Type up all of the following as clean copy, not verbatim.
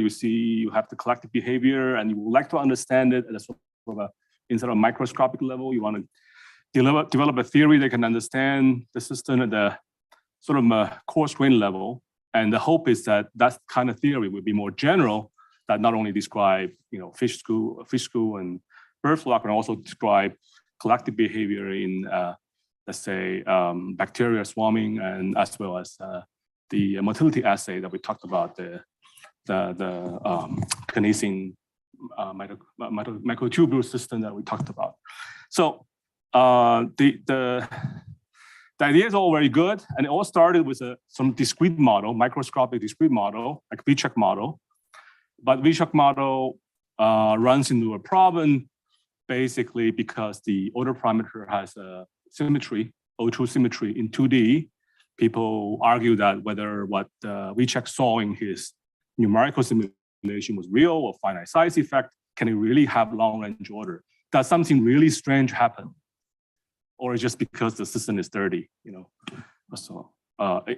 you see you have the collective behavior, and you would like to understand it at a sort of a, instead of microscopic level. You want to develop a theory that can understand the system at the sort of a coarse grain level. And the hope is that that kind of theory would be more general, that not only describe, fish school and bird flock, but also describe collective behavior in, let's say, bacteria swarming, and as well as the motility assay that we talked about, the kinesin microtubule system that we talked about. So the idea is all very good, and it all started with some discrete model, microscopic discrete model, like VCheck model. But VCheck model runs into a problem, basically because the order parameter has a symmetry, O2 symmetry in 2D. People argue that whether what VCheck saw in his numerical simulation was real or finite size effect. Can it really have long range order? Does something really strange happen? Or just because the system is dirty, so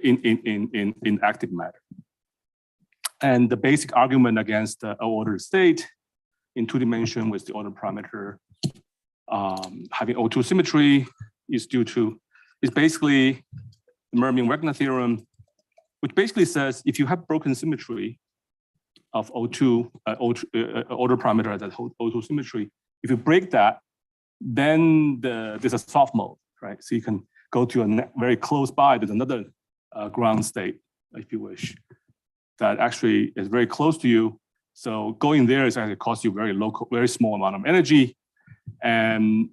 in active matter. And the basic argument against the ordered state in 2 dimensions with the order parameter having O2 symmetry is basically the Mermin-Wegner theorem, which basically says if you have broken symmetry of O2, order parameter that hold O2 symmetry, if you break that, then there's a soft mode, right? So you can go to a very close by, there's another ground state, if you wish, that actually is very close to you. So going there is actually cost you very small amount of energy. And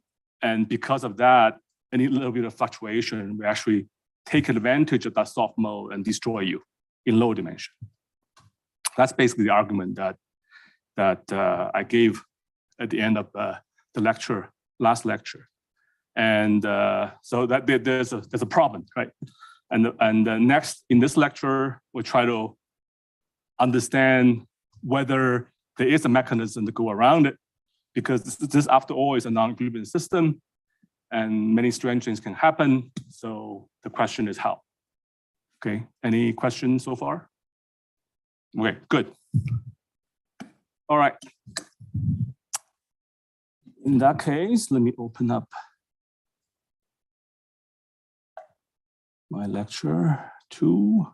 because of that, any little bit of fluctuation will actually take advantage of that soft mode and destroy you in low dimension. That's basically the argument that I gave at the end of the lecture, last lecture. And so that there's a problem, right? And next in this lecture, we'll try to understand whether there is a mechanism to go around it, because this after all is a non-equilibrium system and many strange things can happen. So the question is how. Okay, any questions so far? Okay, good. All right. In that case, let me open up my lecture 2.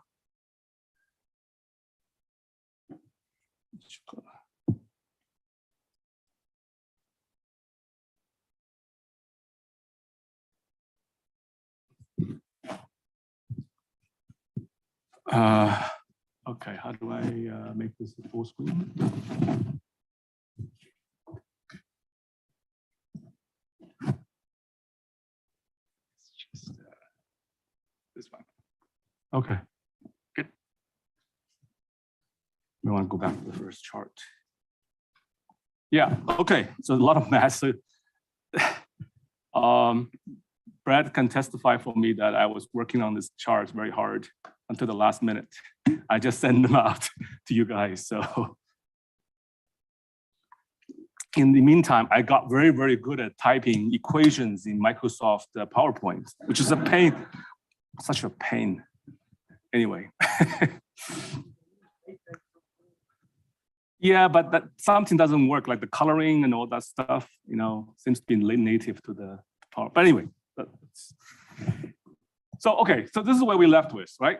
Okay, how do I make this a full screen? It's just this one. Okay, good. We want to go back to the first chart. Yeah, okay, so a lot of math. Brad can testify for me that I was working on this chart very hard until the last minute. I just sent them out to you guys. So in the meantime, I got very, very good at typing equations in Microsoft PowerPoint, which is a pain, such a pain. Anyway. Yeah, but that something doesn't work, like the coloring and all that stuff, seems to be native to the power. But anyway, so okay, so this is where we left with, right?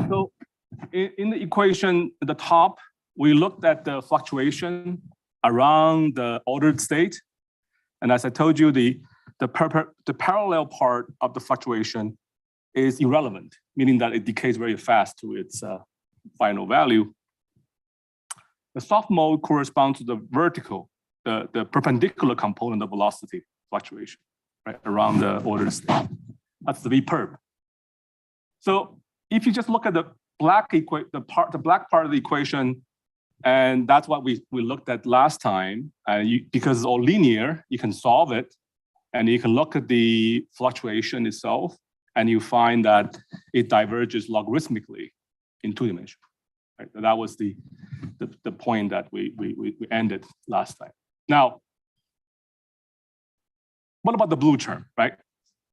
So in the equation at the top, we looked at the fluctuation around the ordered state. And as I told you, the parallel part of the fluctuation is irrelevant, meaning that it decays very fast to its final value. The soft mode corresponds to the vertical, the perpendicular component of velocity fluctuation, right, around the ordered state. That's the V-perp. So if you just look at the black part of the equation, and that's what we looked at last time, because it's all linear, you can solve it, and you can look at the fluctuation itself, and you find that it diverges logarithmically in 2 dimensions. Right? That was the point that we ended last time. Now, what about the blue term, right?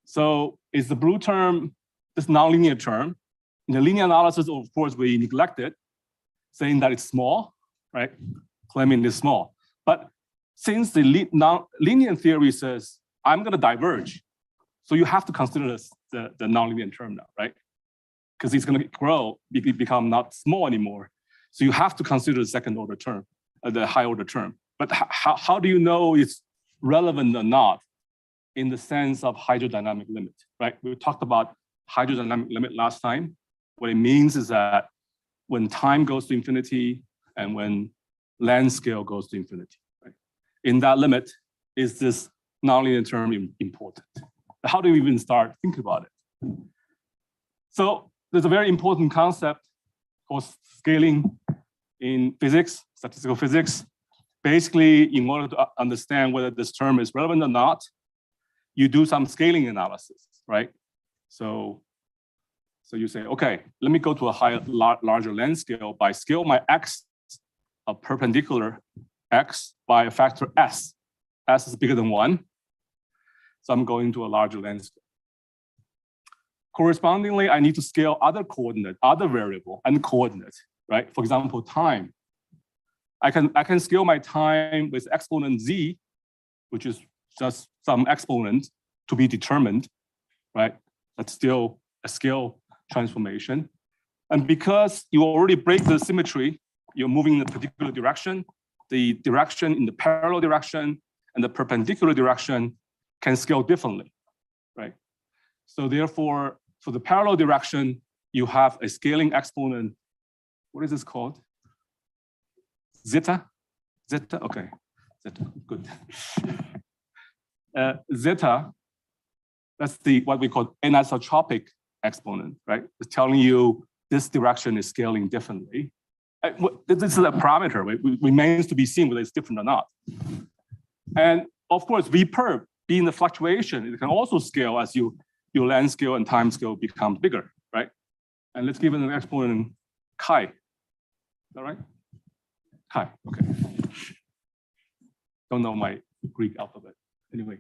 So is the blue term this nonlinear term? In the linear analysis, of course, we neglect it. saying that it's small, right? Claiming it's small. But since the linear theory says, I'm going to diverge, so you have to consider the nonlinear term now, right? Because it's going to grow, become not small anymore. So you have to consider the second order term, the high order term. But how do you know it's relevant or not in the sense of hydrodynamic limit, right? We talked about hydrodynamic limit last time. What it means is that when time goes to infinity and when length scale goes to infinity, right? In that limit, is this nonlinear term important? How do we even start thinking about it? So there's a very important concept called scaling in physics, statistical physics. Basically, in order to understand whether this term is relevant or not, you do some scaling analysis, right? So you say, okay, let me go to a larger length scale by scale my x, a perpendicular x, by a factor s. S is bigger than 1. So I'm going to a larger length scale. Correspondingly, I need to scale other coordinate, other variable and coordinate, right? For example, time. I can scale my time with exponent z, which is just some exponent to be determined, right? That's still a scale transformation. And because you already break the symmetry, you're moving in a particular direction, the direction in the parallel direction and the perpendicular direction can scale differently, right? So therefore, for the parallel direction, you have a scaling exponent. What is this called? Zeta? Zeta, okay, zeta, good. Zeta, that's what we call anisotropic exponent, right? It's telling you this direction is scaling differently. This is a parameter, right? It remains to be seen whether it's different or not. And of course, V-perp, being the fluctuation, it can also scale as your length scale and time scale becomes bigger, right? And let's give it an exponent chi. Is that right? Chi, okay. Don't know my Greek alphabet. Anyway,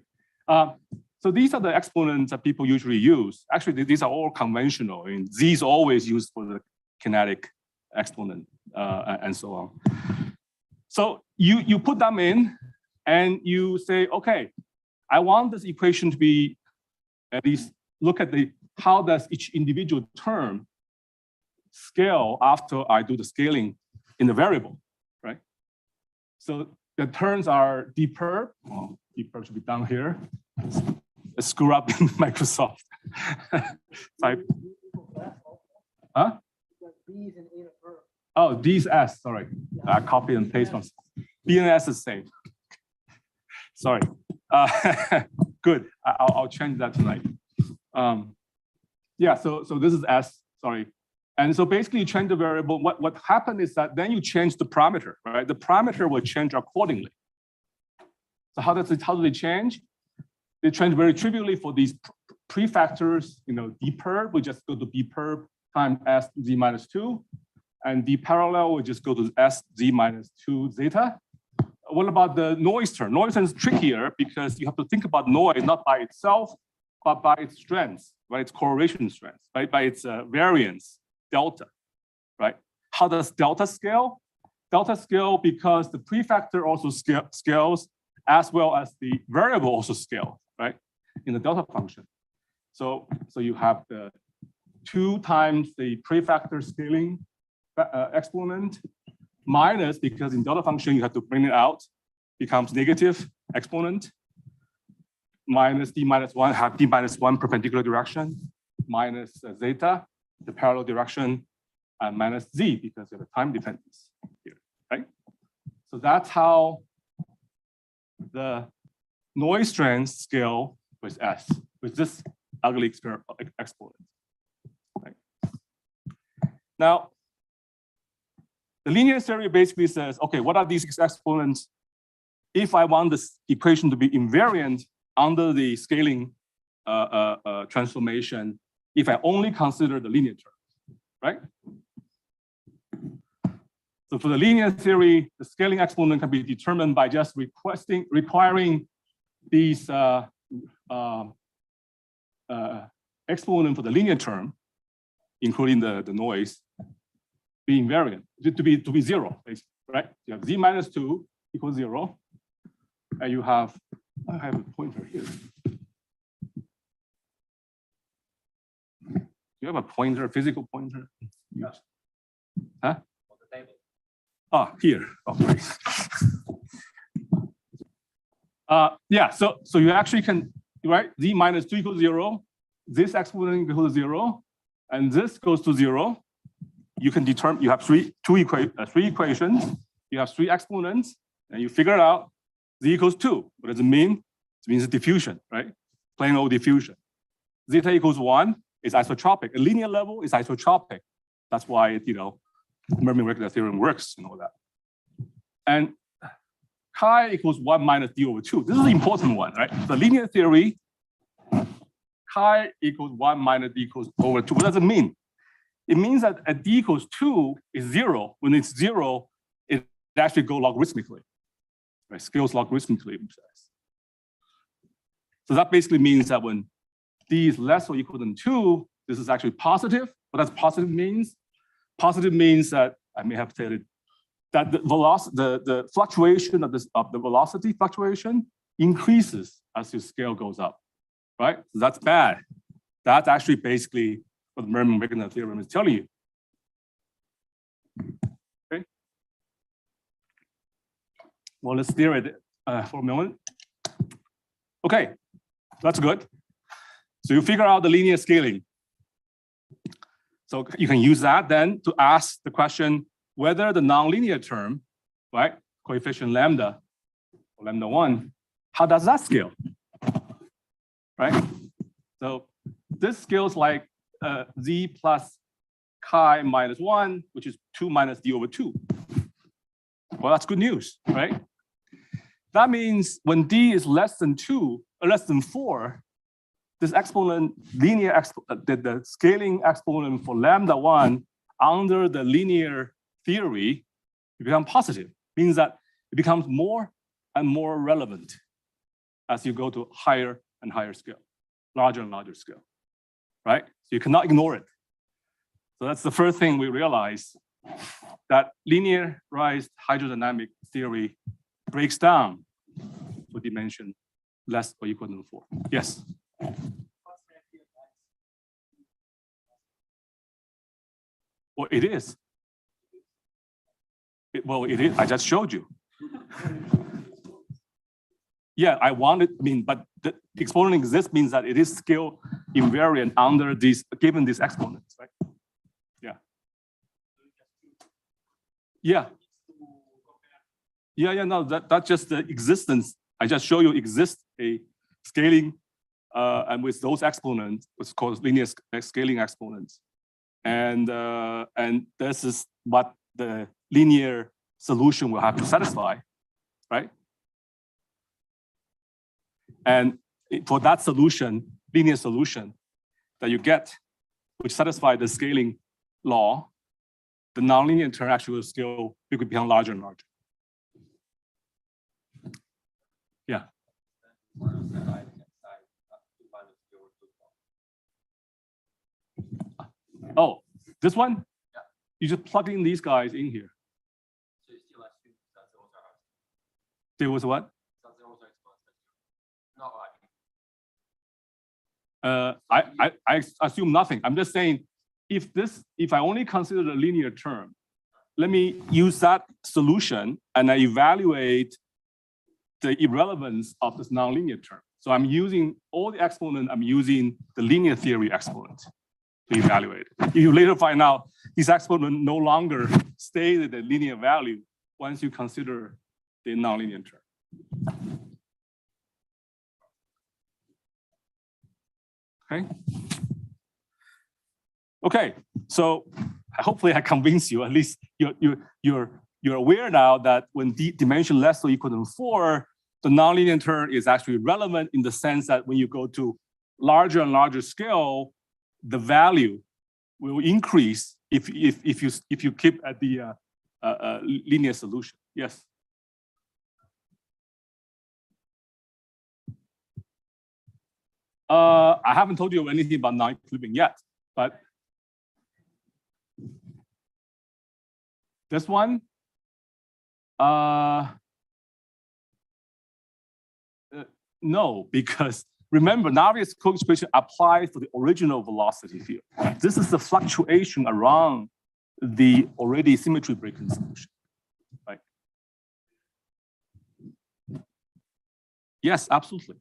so these are the exponents that people usually use. Actually, these are all conventional. And Z is always used for the kinetic exponent and so on. So you put them in and you say, okay, I want this equation to be at least look at how does each individual term scale after I do the scaling in the variable, right? So the terms are dperp. Oh, dperp should be down here. Let's screw up in Microsoft. Type. Huh? Oh, D's S, sorry. I copy and paste from B and S is same. Sorry. Good. I'll change that tonight. Yeah, so this is S, sorry. And so basically you change the variable. What happened is that then you change the parameter, right? The parameter will change accordingly. So how do they change? They change very trivially for these prefactors, dperp, we just go to dperp times S z minus 2. And the parallel will just go to S z minus 2 zeta. What about the noise term? Noise term is trickier because you have to think about noise not by itself, but by its strength, by its correlation strength, right? By its variance, delta, right? How does delta scale? Delta scale because the prefactor also scales as well as the variable also scales, right? In the delta function. So you have the 2 times the prefactor scaling exponent minus, because in delta function you have to bring it out, becomes negative exponent, minus d minus 1, have d minus 1 perpendicular direction, minus zeta, the parallel direction, and minus z, because of the time dependence here, right? So that's how the noise strength scale with S, with this ugly exponent. Right? Now, the linear theory basically says, okay, what are these exponents? If I want this equation to be invariant under the scaling transformation, if I only consider the linear term, right? So for the linear theory, the scaling exponent can be determined by just requiring these exponent for the linear term, including the noise, be invariant, to be zero, basically, right? You have z minus 2 equals 0, and you have, I have a pointer here. You have a pointer, physical pointer? Yes. Huh? On the table. Ah, here. Oh, yeah, so you actually can, right? Z minus 2 equals 0. This exponent equals 0, and this goes to 0. You can determine, you have three equations, you have 3 exponents, and you figure it out. Z equals 2. What does it mean? It means diffusion, right? Plain old diffusion. Zeta equals 1 is isotropic. A linear level is isotropic. That's why, Numerical theorem works and all that. And chi equals 1 minus d over 2. This is the important one, right? The linear theory, chi equals 1 minus d equals over 2. What does it mean? It means that at d equals 2 is 0. When it's 0, it actually goes logarithmically, right? Scales logarithmically. So that basically means that when d is less or equal than 2, this is actually positive. What does positive means? Positive means that, I may have said it, that the fluctuation of the velocity fluctuation increases as your scale goes up, right? So that's bad. That's actually basically what the Numerical theorem is telling you. Okay. Well, let's steer it for a moment. Okay, that's good. So you figure out the linear scaling. So you can use that then to ask the question whether the nonlinear term, right, coefficient lambda, or lambda 1, how does that scale, right? So this scales like z plus chi minus 1, which is 2 minus d over 2. Well, that's good news, right? That means when d is less than 2 or less than 4, this exponent, the scaling exponent for lambda 1 under the linear theory, it becomes positive. Means that it becomes more and more relevant as you go to higher and higher scale, larger and larger scale, right? So you cannot ignore it. So that's the first thing we realize, that linearized hydrodynamic theory breaks down for dimension less or equal than 4. Yes? Well, it is. Well, it is. I just showed you. Yeah, but the exponent exists means that it is scale invariant under these, given these exponents, right? Yeah. Yeah. Yeah, no, that's just the existence. I just show you exists a scaling, and with those exponents, what's called linear scaling exponents. And this is what the linear solution will have to satisfy, right? And for that solution, linear solution that you get, which satisfy the scaling law, the nonlinear term actually will scale, it could become larger and larger. Yeah. Oh, this one? Yeah. You just plug in these guys in here. So you still assume that those are. There was what? That those are exponents. I assume nothing. I'm just saying, if I only consider the linear term, let me use that solution and I evaluate the irrelevance of this nonlinear term. So I'm using all the exponent, I'm using the linear theory exponent to evaluate. If you later find out these exponents no longer stay at the linear value once you consider the nonlinear term. Okay. Okay, so hopefully I convince you, at least you're aware now that when dimension less or equal than 4, the nonlinear term is actually relevant in the sense that when you go to larger and larger scale, the value will increase if you keep at the linear solution. Yes. I haven't told you anything about non-equilibrium yet, but This one, no, because remember, Navier's co-expression applies to the original velocity field. This is the fluctuation around the already symmetry breaking solution, right? Yes, absolutely.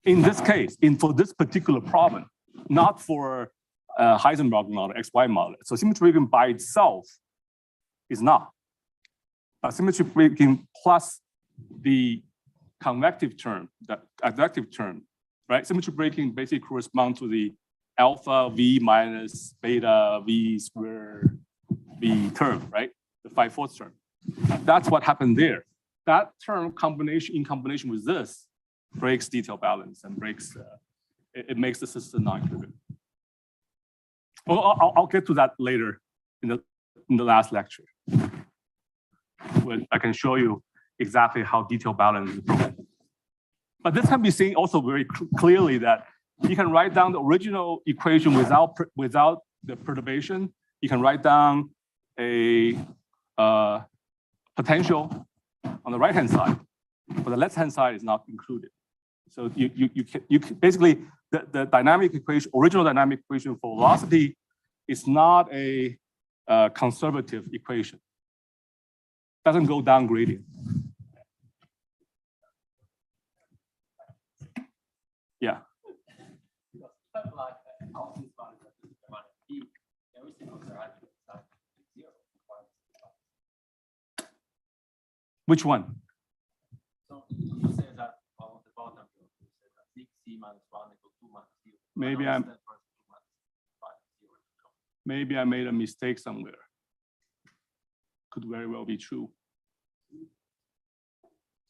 In this case, for this particular problem, not for Heisenberg model, XY model. So symmetry breaking by itself is not. But symmetry breaking plus the convective term, the advective term, right? Symmetry breaking basically corresponds to the alpha v minus beta v squared v term, right? The 5/4 term. That's what happened there. That term in combination with this breaks detail balance and breaks, it makes the system non-equilibrium. Well, I'll get to that later in the last lecture. When I can show you exactly how detail balance is broken. But this can be seen also very clearly that you can write down the original equation without the perturbation. You can write down a potential on the right-hand side, but the left-hand side is not included. So you can basically the dynamic equation, original dynamic equation for velocity is not a conservative equation. Doesn't go down gradient. Yeah. Which one? So you say that on the bottom, you said that 6c minus 1 equals 2 minus 0. Maybe I made a mistake somewhere. Could very well be true.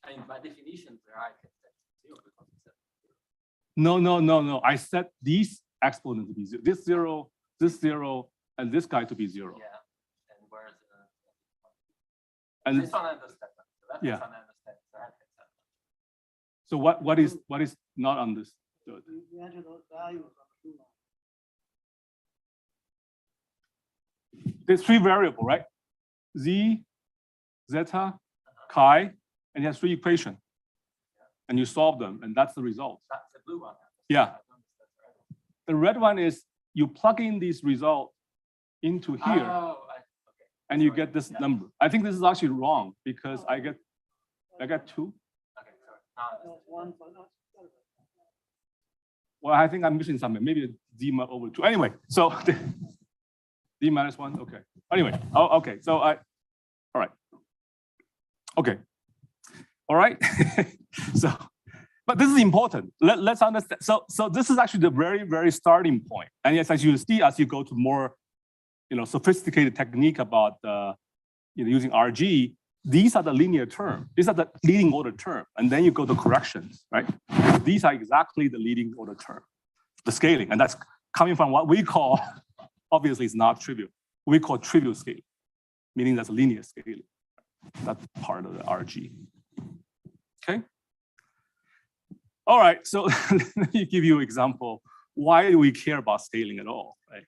I mean, by definition, I can set 0 because it's set 0. No. I set these exponents to be 0. This 0, and this guy to be 0. Yeah. And where's and this one I understand. So yeah. One I understand. So I can set. So what is not understood? You enter those values on the blue line. There's 3 variables, right? Z, zeta, chi, and you have 3 equations. And you solve them, and that's the result. That's the blue one. Yeah. The red one is you plug in these results into here, okay. and you get this number. I think this is actually wrong because I get 2. Okay, sorry. One, Well, I think I'm missing something. Maybe z over 2. Anyway, so d minus 1. Okay. Anyway, okay. So all right. Okay. All right. So, but this is important. Let's understand. So this is actually the very, very starting point. And yes, as you see, as you go to more, sophisticated technique about using RG, these are the linear term. These are the leading order term. And then you go to corrections, right? These are exactly the leading order term, the scaling. And that's coming from what we call, obviously it's not trivial. We call trivial scaling, meaning that's linear scaling. That's part of the RG. Okay. All right, so let me give you an example. Why do we care about scaling at all, right?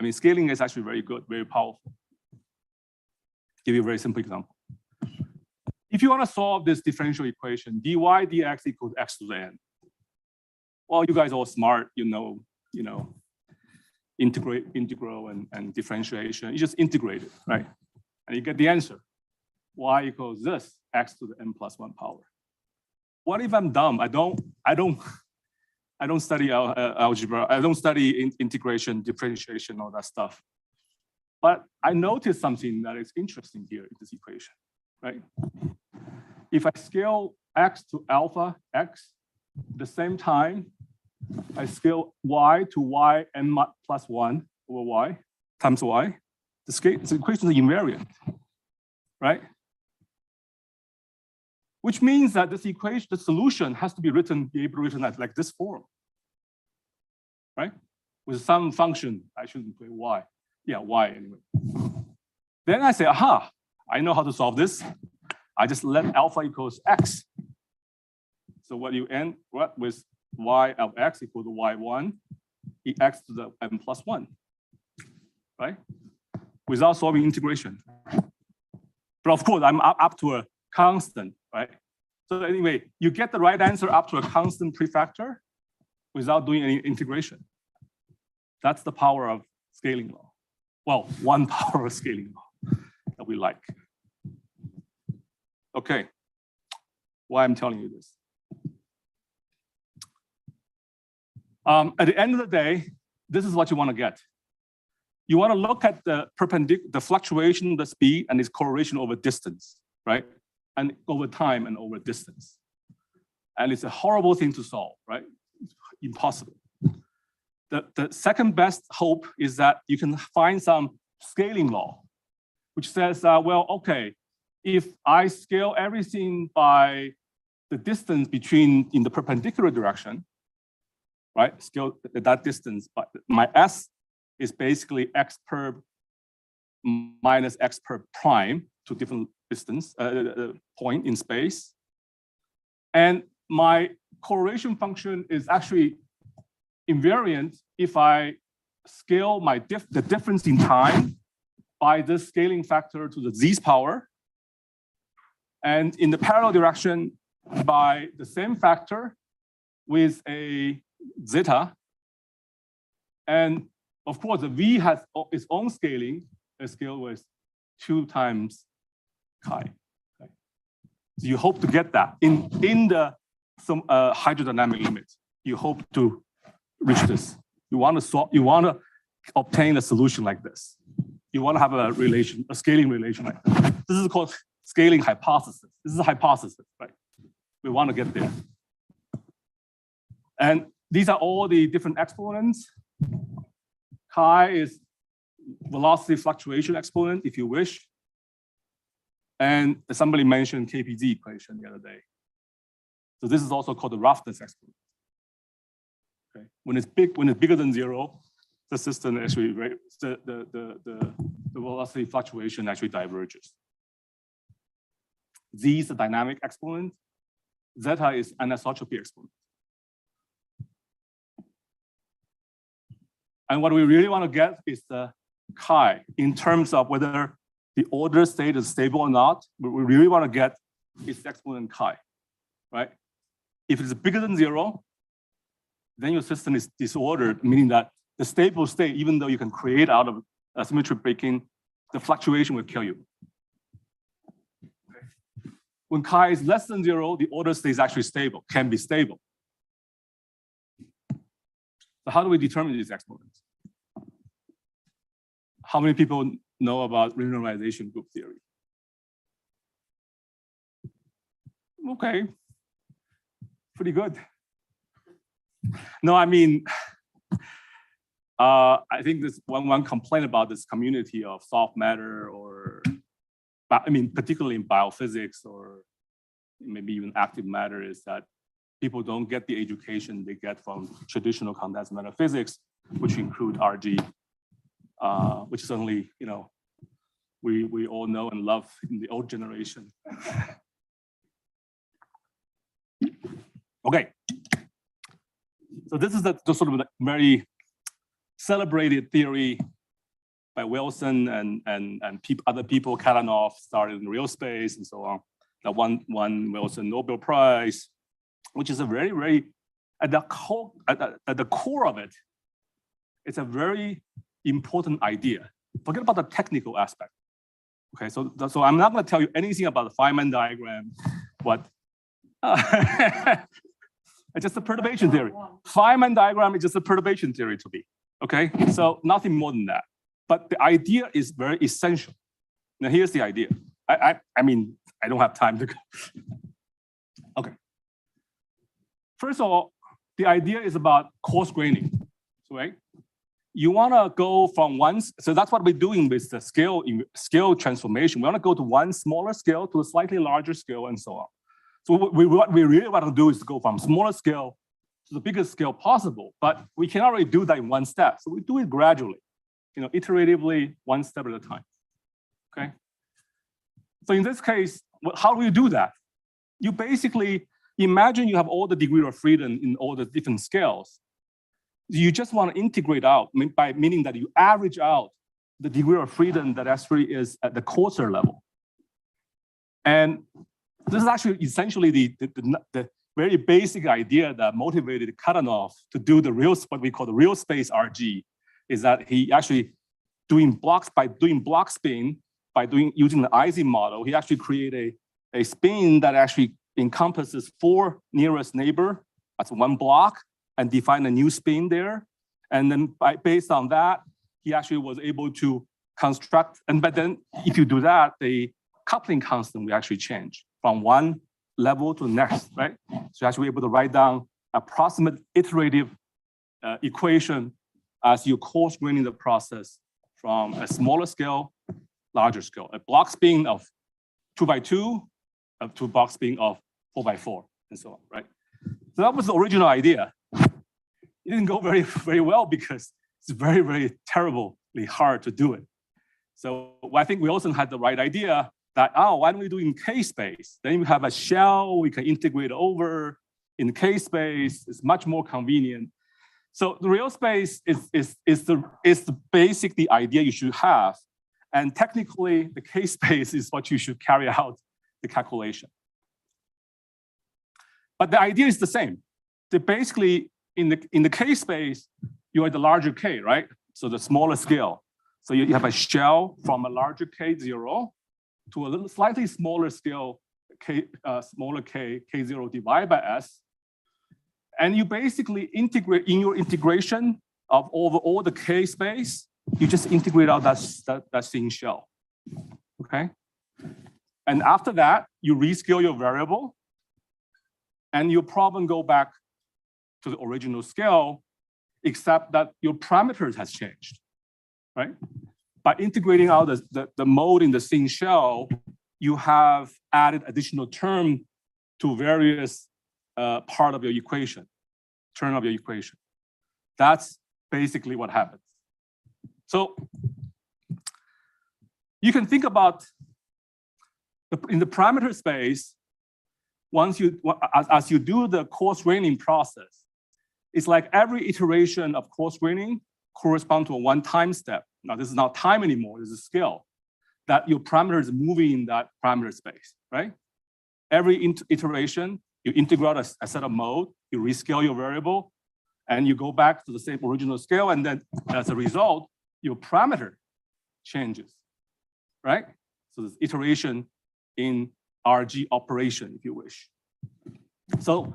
I mean, scaling is actually very good, very powerful. Give you a very simple example. If you want to solve this differential equation, dy dx equals x to the n. Well, you guys are all smart, integral and differentiation. You just integrate it, right? And you get the answer. Y equals this, x to the n plus 1 power. What if I'm dumb? I don't study algebra. I don't study integration, differentiation, all that stuff. But I noticed something that is interesting here in this equation, right? If I scale x to alpha x, at the same time, I scale y to y n plus 1 over y times y. The equation is invariant, right? Which means that this equation, the solution has to be able to be written as like this form, right? With some function, I shouldn't say y. Yeah, y anyway. Then I say, aha, I know how to solve this. I just let alpha equals x. So what you end with y of x equal to y1, x to the n plus 1. right? Without solving integration. But of course, I'm up to a constant, right? So anyway, you get the right answer up to a constant prefactor without doing any integration. That's the power of scaling law. Well, one power of scaling law that we like. Okay, why I'm telling you this. At the end of the day, this is what you want to get. You want to look at the fluctuation of the speed and its correlation over distance, right? And over time and over distance. And it's a horrible thing to solve, right? It's impossible. The second best hope is that you can find some scaling law, which says, well, okay, if I scale everything by the distance between in the perpendicular direction, right? Scale that distance, but my S is basically X per minus X per prime to different distance, point in space. And my correlation function is actually invariant if I scale the difference in time by this scaling factor to the z's power. And in the parallel direction by the same factor with a zeta. And of course, the V has its own scaling, a scale with 2 times chi. Okay. So you hope to get that in the hydrodynamic limit. You hope to reach this. You want to obtain a solution like this. You want to have a scaling relation like this. This is called scaling hypothesis. This is a hypothesis, right? We want to get there. And these are all the different exponents. Chi is velocity fluctuation exponent, if you wish. And somebody mentioned KPZ equation the other day. So this is also called the roughness exponent. Okay. When it's bigger than 0, the system actually the velocity fluctuation actually diverges. Z is the dynamic exponent. Zeta is anisotropy exponent. And what we really want to get is the chi in terms of whether the order state is stable or not. What we really want to get is the exponent chi, right? If it's bigger than 0, then your system is disordered, meaning that the stable state, even though you can create out of asymmetry breaking, the fluctuation will kill you. Okay. When chi is less than 0, the order state is actually stable, can be stable. So how do we determine these exponents? How many people know about renormalization group theory? Okay, pretty good. No, I mean, I think this one complaint about this community of soft matter, or I mean, particularly in biophysics or maybe even active matter, is that people don't get the education they get from traditional condensed matter physics, which include RG, which certainly, you know, we all know and love in the old generation. Okay. So this is the sort of the very celebrated theory by Wilson and other people. Kalanov started in real space and so on. That won Wilson Nobel Prize, which is a very, very at the core of it. It's a very important idea. Forget about the technical aspect. Okay, so I'm not going to tell you anything about the Feynman diagram, but it's just a perturbation theory. Feynman diagram is just a perturbation theory to me. Okay, so nothing more than that. But the idea is very essential. Now here's the idea. I mean, I don't have time to go. Okay. First of all, the idea is about coarse graining, right? You want to go from one, so that's what we're doing with the scale transformation. We want to go to one smaller scale to a slightly larger scale and so on. So what we really want to do is to go from smaller scale to the biggest scale possible, but we cannot really do that in one step. So we do it gradually, you know, iteratively, one step at a time, okay? So in this case, how do you do that? You basically imagine you have all the degree of freedom in all the different scales. You just want to integrate out, meaning that you average out the degree of freedom that actually is at the coarser level. And this is actually essentially the very basic idea that motivated Katanov to do the real, what we call the real space RG, is that he actually doing blocks by doing block spin, using the Ising model, he actually created a spin that actually encompasses 4 nearest neighbor, that's 1 block, and define a new spin there. And then based on that, he actually was able to construct, but then if you do that, the coupling constant will actually change from one level to the next, right? So you're actually able to write down approximate iterative equation as you coarse graining the process from a smaller scale, larger scale, a block spin of 2 by 2 up to block spin of 4 by 4, and so on, right? So that was the original idea. It didn't go very, very well because it's very, very terribly hard to do it. So I think we also had the right idea that, oh, why don't we do it in K-space? Then you have a shell, we can integrate over in K-space, it's much more convenient. So the real space is the basic the idea you should have. And technically, the K-space is what you should carry out the calculation. But the idea is the same. They basically, in the K-space, you are the larger K, right? So the smaller scale. So you have a shell from a larger K0 to a little slightly smaller scale, smaller K0 divided by S. And you basically integrate in your integration of over all the K space, you just integrate out that thin shell, okay? And after that, you rescale your variable and your problem go back to the original scale, except that your parameters has changed, right? By integrating out the mode in the thin shell, you have added additional term to various part of your equation, term of your equation. That's basically what happens. So you can think about in the parameter space, once you, as you do the coarse graining process, it's like every iteration of coarse graining corresponds to a one-time step. Now this is not time anymore, this is scale. That your parameter is moving in that parameter space, right? Every iteration, you integrate a set of mode, you rescale your variable, and you go back to the same original scale, and then as a result, your parameter changes, right? So this iteration in RG operation, if you wish. So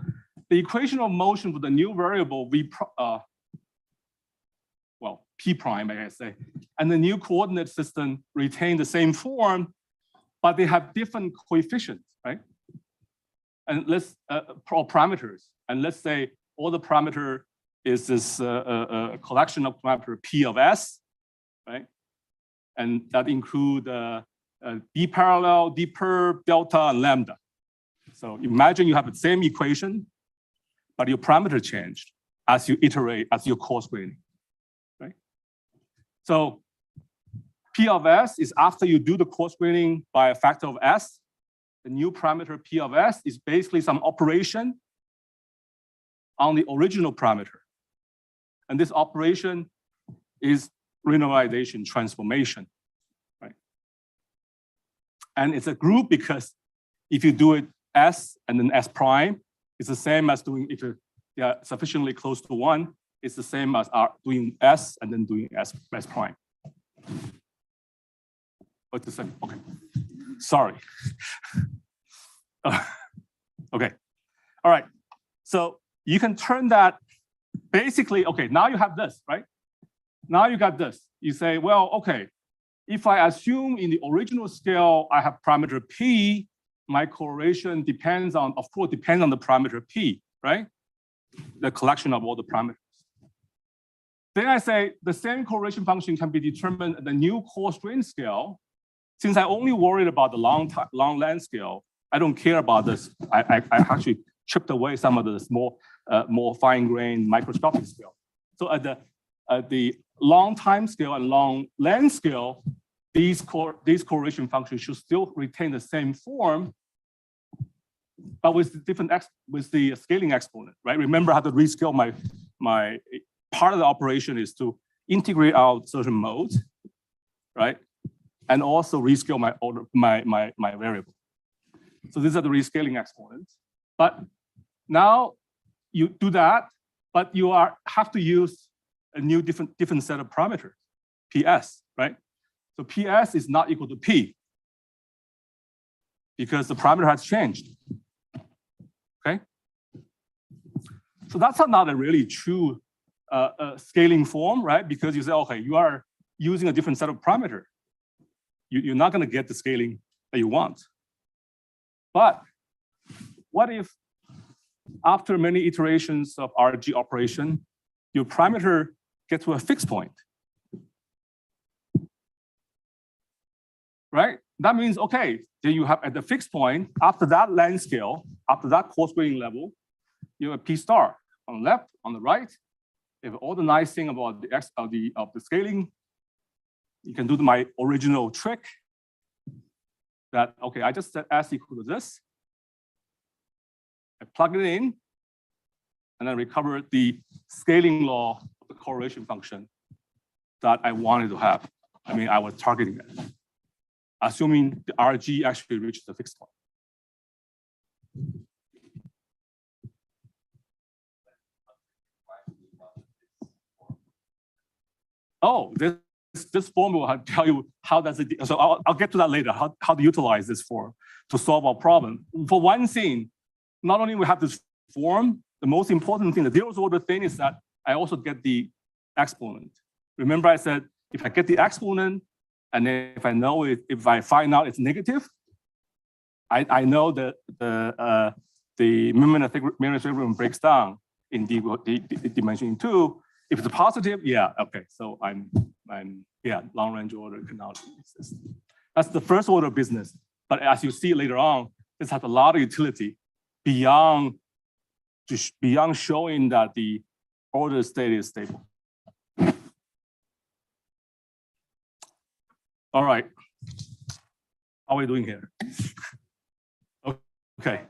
the equation of motion for the new variable, P prime, I say, and the new coordinate system retain the same form, but they have different coefficients, right? And let's, parameters, and let's say all the parameter is this collection of parameter P of S, right? And that include D parallel, D perp, delta, and lambda. So imagine you have the same equation, but your parameter changed as you iterate, as you coarse graining, right? So P of S is after you do the coarse graining by a factor of S. The new parameter P of S is basically some operation on the original parameter. And this operation is renormalization transformation, right? And it's a group because if you do it S and then S prime, it's the same as doing, if they are sufficiently close to 1, it's the same as doing S and then doing S prime. What's the same? Okay, sorry. Okay, all right. So you can turn that basically, okay, now you have this, right? Now you got this. You say, well, okay, if I assume in the original scale, I have parameter P, my correlation depends on, of course, depends on the parameter P, right? The collection of all the parameters. Then I say the same correlation function can be determined at the new coarse grain scale. Since I only worried about the long length scale, I don't care about this. I actually chipped away some of the small, more fine grained microscopic scale. So at the long time scale and long length scale, these correlation functions should still retain the same form, but with different with the scaling exponent, right? Remember how to rescale my part of the operation is to integrate out certain modes, right? And also rescale my order, my variable. So these are the rescaling exponents. But now you do that, but you have to use a new different set of parameters, PS, right? So PS is not equal to P because the parameter has changed. Okay. So that's not a really true scaling form, right? Because you say, okay, you are using a different set of parameter. You're not going to get the scaling that you want. But what if after many iterations of RG operation, your parameter gets to a fixed point? Right? That means, okay, then you have at the fixed point, after that length scale, after that coarse graining level, you have a P star on the left, on the right. You have all the nice thing about the X of the scaling. You can do my original trick that, okay, I just set S equal to this. I plug it in, and then recover the scaling law of the correlation function that I wanted to have. I mean, I was targeting it, assuming the RG actually reaches the fixed point. Oh, this form will tell you how does it, so I'll get to that later, how to utilize this form to solve our problem. For one thing, not only we have this form, the most important thing, the zeroth order thing is that I also get the exponent. Remember I said, if I get the exponent, and then if I know it, if I find out it's negative, I know that the Memon equilibrium breaks down in dimension 2. If it's positive, yeah, okay. So I'm long range order cannot exist. That's the first order business. But as you see later on, this has a lot of utility beyond showing that the order state is stable. All right. How are we doing here? Okay.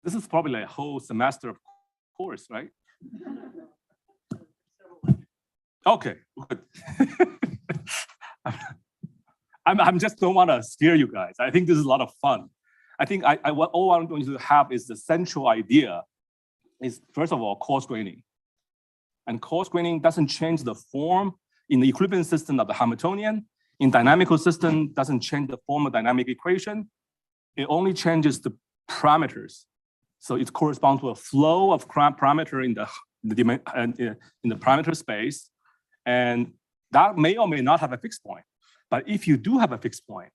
This is probably like a whole semester of course, right? Okay, good. I'm just don't want to scare you guys. I think this is a lot of fun. I think what all I'm going to have is the central idea is, first of all, coarse graining. And coarse graining doesn't change the form in the equilibrium system of the Hamiltonian. In dynamical system, doesn't change the form of dynamic equation. It only changes the parameters. So it corresponds to a flow of parameter in the parameter space. And that may or may not have a fixed point. But if you do have a fixed point,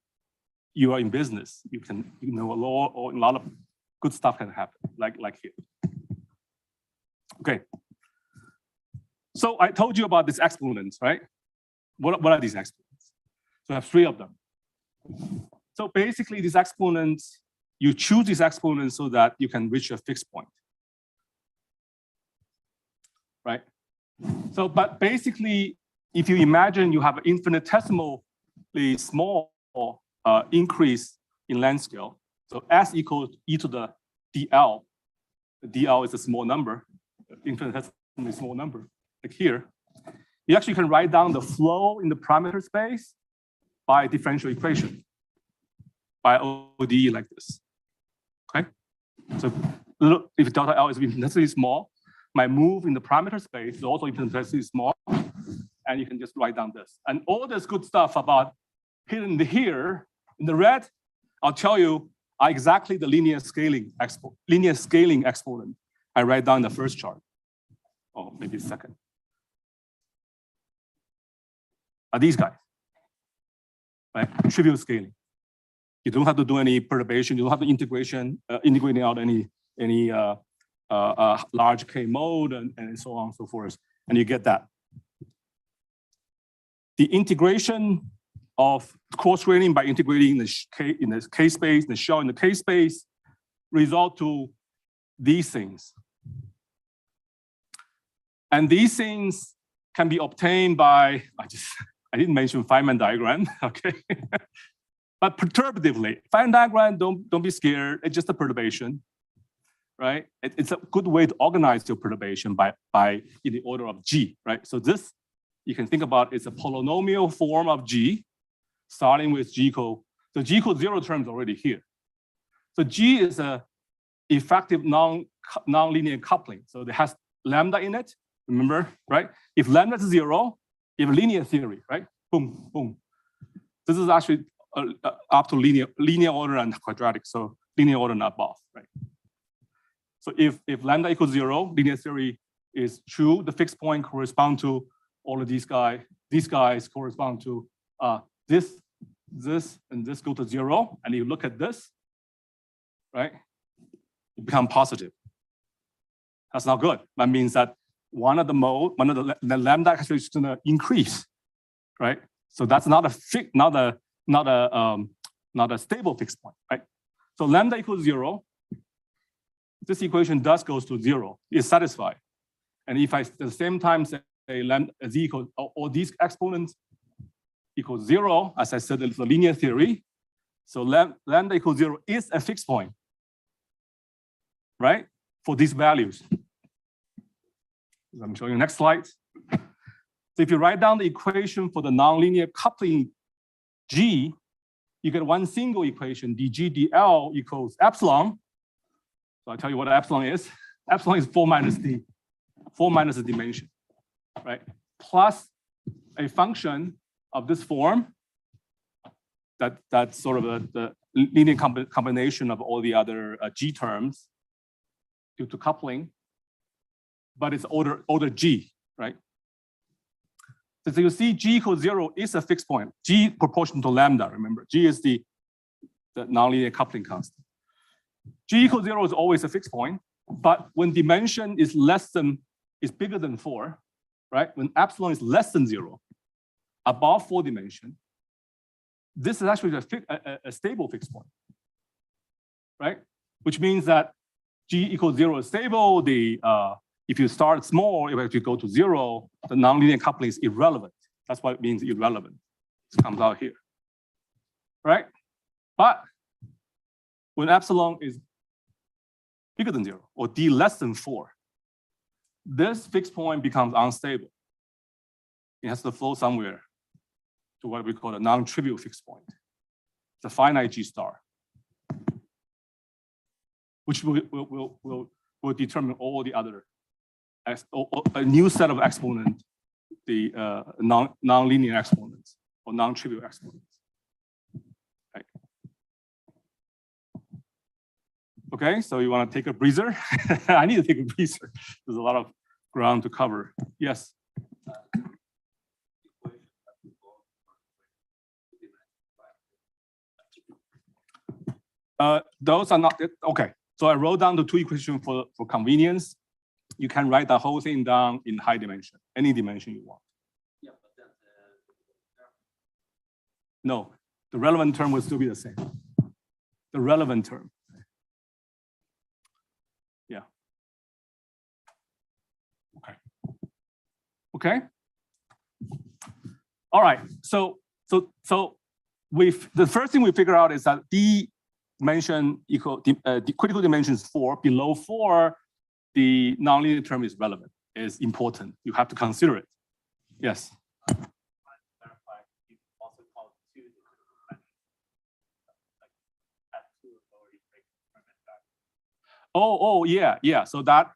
you are in business. You can, a lot of good stuff can happen, like here. Okay. So I told you about these exponents, right? What are these exponents? So I have 3 of them. So basically these exponents, you choose these exponents so that you can reach a fixed point, right? So, but basically, if you imagine you have an infinitesimally small increase in length scale, so S equals e to the dl. The dl is a small number, infinitesimally small number, like here. You actually can write down the flow in the parameter space by differential equation, by ODE like this. Okay, so if delta L is infinitesimally small, my move in the parameter space is also infinitesimally small, and you can just write down this. And all this good stuff about hidden here in the red, I'll tell you are exactly the linear scaling exponent I write down in the first chart. Oh, maybe second. Are these guys, right? Trivial scaling. You don't have to do any perturbation. You don't have to integrating out any large K mode and so on and so forth, and you get that. The integration of coarse graining by integrating in the K space, the shell in the K space, result to these things. And these things can be obtained by, I didn't mention Feynman diagram, okay? But perturbatively, Feynman diagram, don't be scared, it's just a perturbation. right? It's a good way to organize your perturbation by in the order of G, right? So this, you can think about it's a polynomial form of G, starting with G equal, the G equal 0 term is already here. So G is a effective non-linear coupling. So it has lambda in it, remember, right? If lambda is 0, you have a linear theory, right? Boom, boom. This is actually up to linear order and quadratic, so linear order and above, right? So if lambda equals 0, linear theory is true. The fixed point correspond to all of these guys. These guys correspond to this, and this go to 0. And you look at this, right? It becomes positive. That's not good. That means that one of the lambda actually is going to increase, right? So that's not a stable fixed point, right? So lambda equals 0. This equation thus goes to 0. It's satisfied. And if I at the same time say lambda z equals all these exponents equals 0, as I said, it's a linear theory. So lambda equals 0 is a fixed point, right? For these values. I'm showing you next slide. So if you write down the equation for the nonlinear coupling G, you get one single equation, dg dl equals epsilon. So I'll tell you what epsilon is. Epsilon is 4 minus the dimension, right? Plus a function of this form that's sort of the linear combination of all the other G terms due to coupling, but it's order G, right? So you see G equals 0 is a fixed point. G proportional to lambda, remember. G is the nonlinear coupling constant. G equals 0 is always a fixed point, but when dimension is bigger than 4, right? When epsilon is less than 0, above 4 dimension, this is actually a stable fixed point, right? Which means that G equals 0 is stable. If you start small, if you go to 0, the nonlinear coupling is irrelevant. That's what it means, irrelevant. It comes out here, right? But when epsilon is bigger than 0 or d less than 4, this fixed point becomes unstable. It has to flow somewhere to what we call a non-trivial fixed point. It's a finite G star, which will determine all the other, a new set of exponents, the non-linear exponents or non-trivial exponents. Right. Okay, so you want to take a breather? I need to take a breather. There's a lot of ground to cover. Yes. Those are not okay. So I wrote down the two equations for convenience. You can write the whole thing down in high dimension, any dimension you want. Yeah, but then No, the relevant term will still be the same. The relevant term. Yeah. Okay. Okay. All right. So the first thing we figure out is that the critical dimension is 4. Below 4, the nonlinear term is relevant, is important. You have to consider it. Yes. Oh, yeah. So that,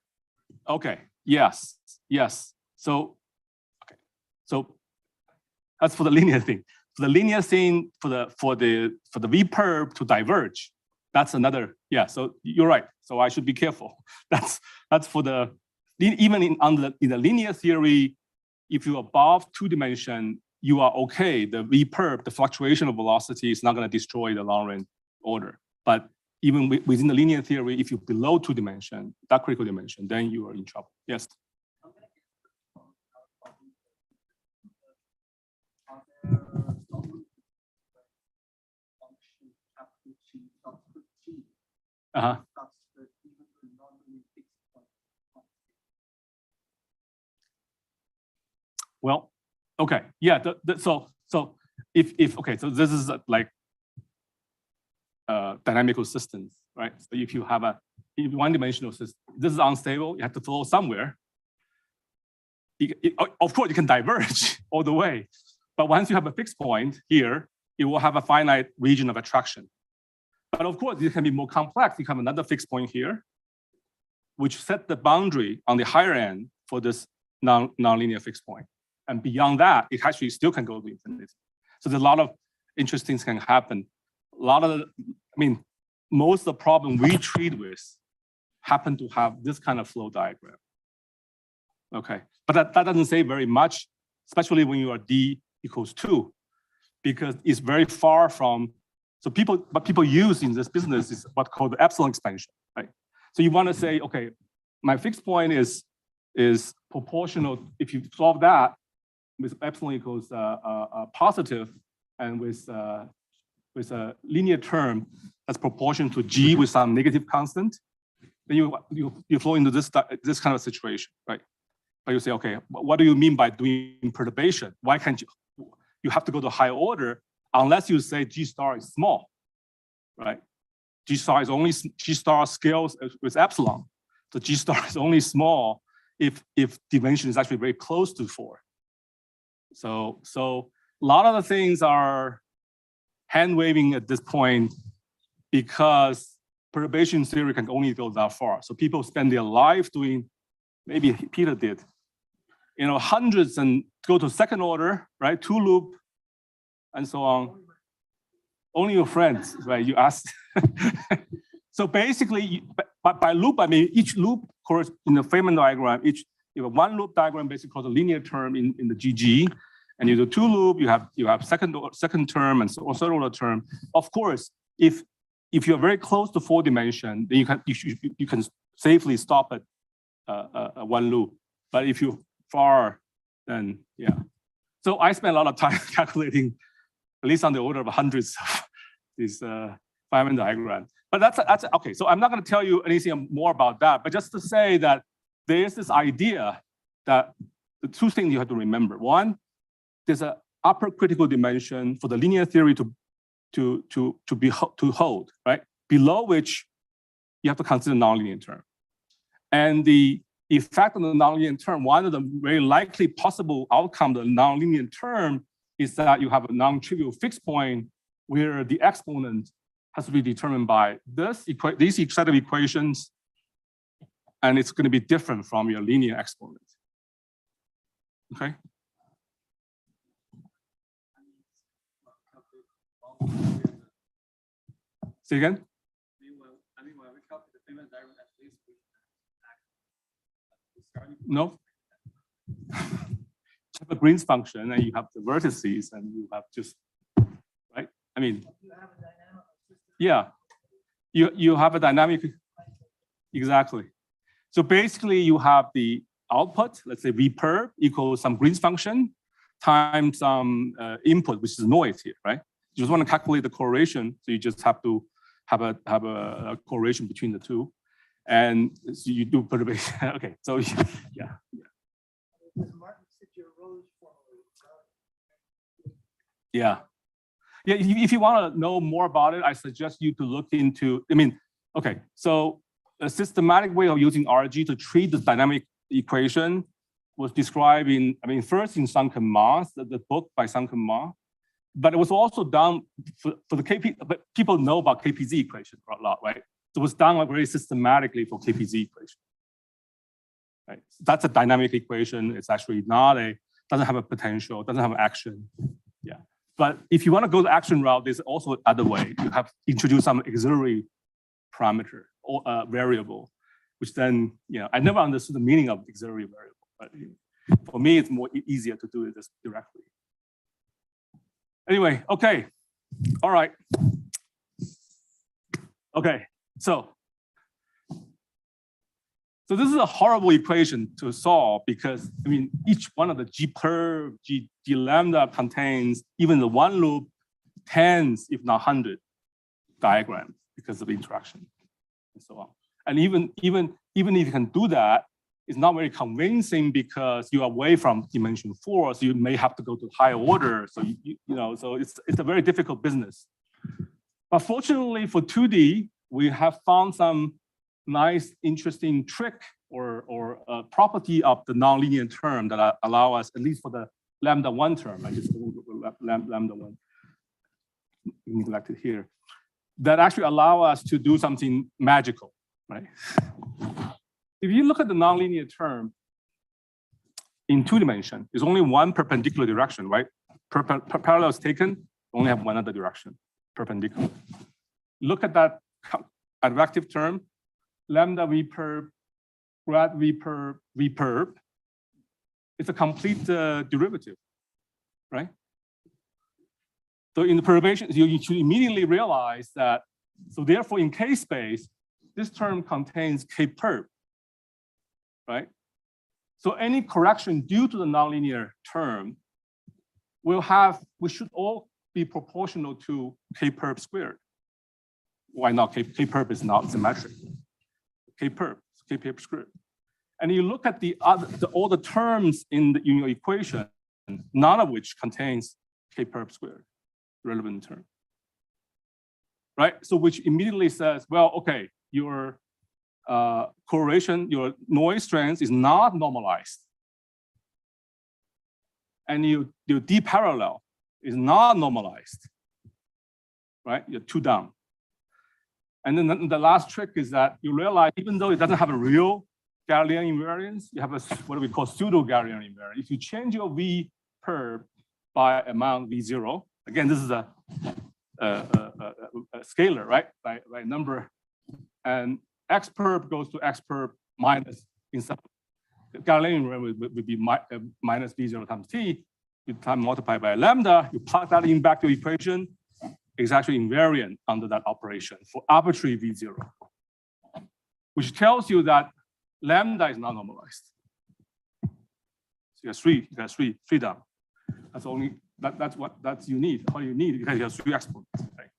okay. Yes. So, okay. So that's for the linear thing. For the linear thing, for the V perp to diverge, that's another, yeah. So you're right. So I should be careful. That's for the, even in the linear theory, if you're above 2 dimension, you are okay. The V perp, the fluctuation of velocity is not going to destroy the long range order. But even within the linear theory, if you're below 2 dimension, that critical dimension, then you are in trouble. Yes. Uh-huh. Well, okay, yeah. So if okay, so this is like dynamical systems, right? So if you have a one-dimensional system, this is unstable, you have to flow somewhere. Of course, you can diverge all the way, but once you have a fixed point here, it will have a finite region of attraction. But of course, it can be more complex. You have another fixed point here, which set the boundary on the higher end for this nonlinear fixed point. And beyond that, it actually still can go to infinity. So there's a lot of interesting things can happen. A lot of, most of the problem we treat with happen to have this kind of flow diagram. Okay, but that doesn't say very much, especially when you are d equals 2, because it's very far from, so what people use in this business is what's called the epsilon expansion, right? So you want to say, okay, my fixed point is proportional. If you solve that with epsilon equals positive, and with a linear term that's proportional to g with some negative constant, then you flow into this kind of situation, right? But you say, okay, what do you mean by doing perturbation? Why can't you have to go to higher order unless you say G star is small, right? G star scales with epsilon. So G star is only small if dimension is actually very close to 4. So a lot of the things are hand waving at this point because perturbation theory can only go that far. So people spend their life doing, maybe Peter did, hundreds and go to second order, right? 2 loop and so on. Only your friends, right? You ask. So basically, by loop, I mean each loop in the Feynman diagram, you have one loop diagram basically called a linear term in the GG, and you do 2 loop, you have second term and so third order term. Of course, if you're very close to 4 dimension, then you can safely stop at 1 loop. But if you're far, then yeah. So I spent a lot of time calculating, at least on the order of hundreds of these Feynman diagrams. But that's okay. So I'm not going to tell you anything more about that, but just to say that there is this idea that the 2 things you have to remember. One, there's an upper critical dimension for the linear theory to hold, right? Below which you have to consider nonlinear term. And the effect on the nonlinear term, one of the very likely possible outcome of the nonlinear term is that you have a non-trivial fixed point where the exponent has to be determined by these set of equations, and it's going to be different from your linear exponent. Okay. Say again? When we calculate the Feynman diagram, at least we No. You have a Green's function, and you have the vertices, and you have just, right? I mean, yeah, you have a dynamic, exactly. So basically, you have the output, let's say V-perp equals some Green's function times some input, which is noise here, right? You just want to calculate the correlation, so you just have to have a correlation between the two, and so you do perturbation. Okay, so yeah. Yeah. Yeah, if you want to know more about it, I suggest you to look into, okay, so a systematic way of using RG to treat the dynamic equation was described in, first in Sunken Ma, the book by Sunken Ma, but it was also done for the KP, but people know about KPZ equation a lot, right? So it was done very systematically for KPZ equation. Right? So that's a dynamic equation. It's actually doesn't have a potential, doesn't have action. Yeah. But if you want to go the action route, there's also other way. You have introduced some auxiliary parameter or variable, which then, I never understood the meaning of auxiliary variable, but for me, it's more easier to do this directly. Anyway, okay, all right. Okay, so this is a horrible equation to solve because, each one of the G perp, G lambda contains even the one loop, tens, if not 100 diagrams because of interaction and so on. And even if you can do that, it's not very convincing because you're away from dimension 4, so you may have to go to higher order. So so it's a very difficult business. But fortunately for 2D, we have found some nice, interesting trick or property of the nonlinear term that allow us, at least for the lambda 1 term, I just lambda 1 neglected here, that actually allow us to do something magical, right? If you look at the nonlinear term in 2 dimensions, there's only one perpendicular direction, right? Parallel is taken, only have one other direction, perpendicular. Look at that advective term, lambda v perp, grad v perp. It's a complete derivative, right? So in the perturbation, you should immediately realize that, so therefore in K space, this term contains K perp, right? So any correction due to the nonlinear term we should all be proportional to K perp squared. Why not? K perp is not symmetric. K perp squared. And you look at all the terms in your equation, none of which contains K perp squared, relevant term. Right? So which immediately says, well, okay, your correlation, your noise strength is not normalized. And your D parallel is not normalized. Right? You're 2 down. And then the last trick is that you realize, even though it doesn't have a real Galilean invariance, you have what we call pseudo Galilean invariance. If you change your V perp by amount V0, again, this is a scalar, right? By number, and X perp goes to X perp minus inside. Galilean invariance would be minus V0 times T. You time multiply by lambda, you plug that in back to equation. It's actually invariant under that operation for arbitrary V0, which tells you that lambda is not normalized. So you have three down. That's only that's you need. All you need because you have 3 exponents, right?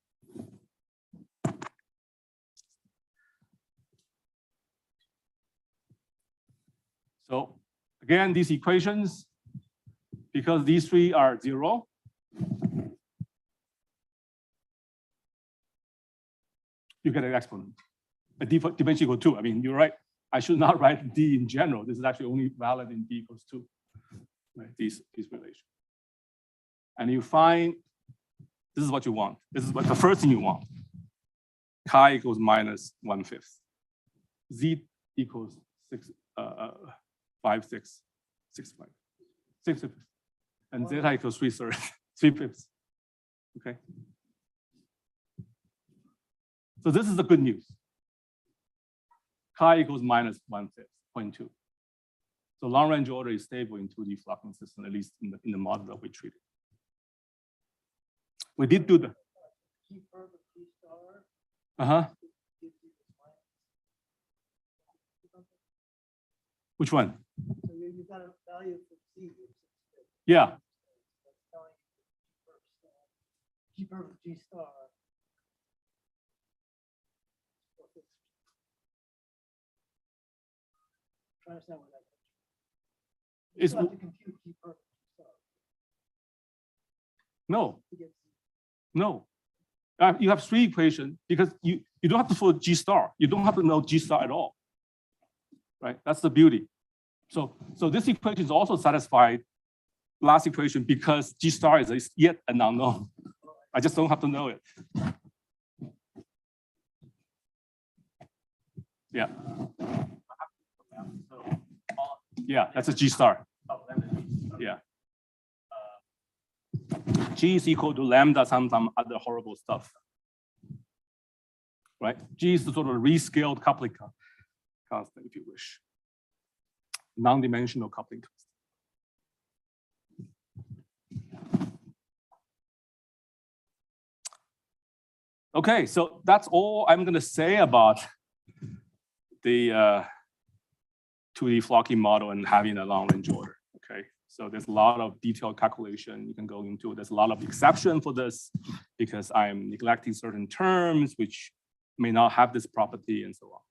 So again, these equations, because these 3 are 0, you get an exponent. A D dimension equal 2. I mean, you're right. I should not write D in general. This is actually only valid in D equals 2. Right? These relations. And you find this is what you want. This is what the first thing you want. Chi equals minus 1/5. Z equals 5, 6, 6, 5. 6/5. And zeta equals 3/3, 3/5. Okay. So this is the good news. Chi equals minus 1/5, 0.2. So long range order is stable in 2D flocking system, at least in the model that we treated. We did do the. Which one? So you got a value for C. Yeah. G perp of G star. Try to understand what that is. It's You have to compute G perp of G star no. to get C. No. You have 3 equations because you don't have to follow G star. You don't have to know G star at all. Right? That's the beauty. So this equation is also satisfied last equation because G star is yet an unknown. I just don't have to know it. Yeah. Yeah, that's a G star. Yeah. G is equal to lambda some other horrible stuff. Right? G is the sort of rescaled coupling constant, if you wish. Non-dimensional coupling constant. Okay, so that's all I'm going to say about the 2D flocking model and having a long range order. Okay, so there's a lot of detailed calculation you can go into. There's a lot of exception for this because I'm neglecting certain terms which may not have this property and so on.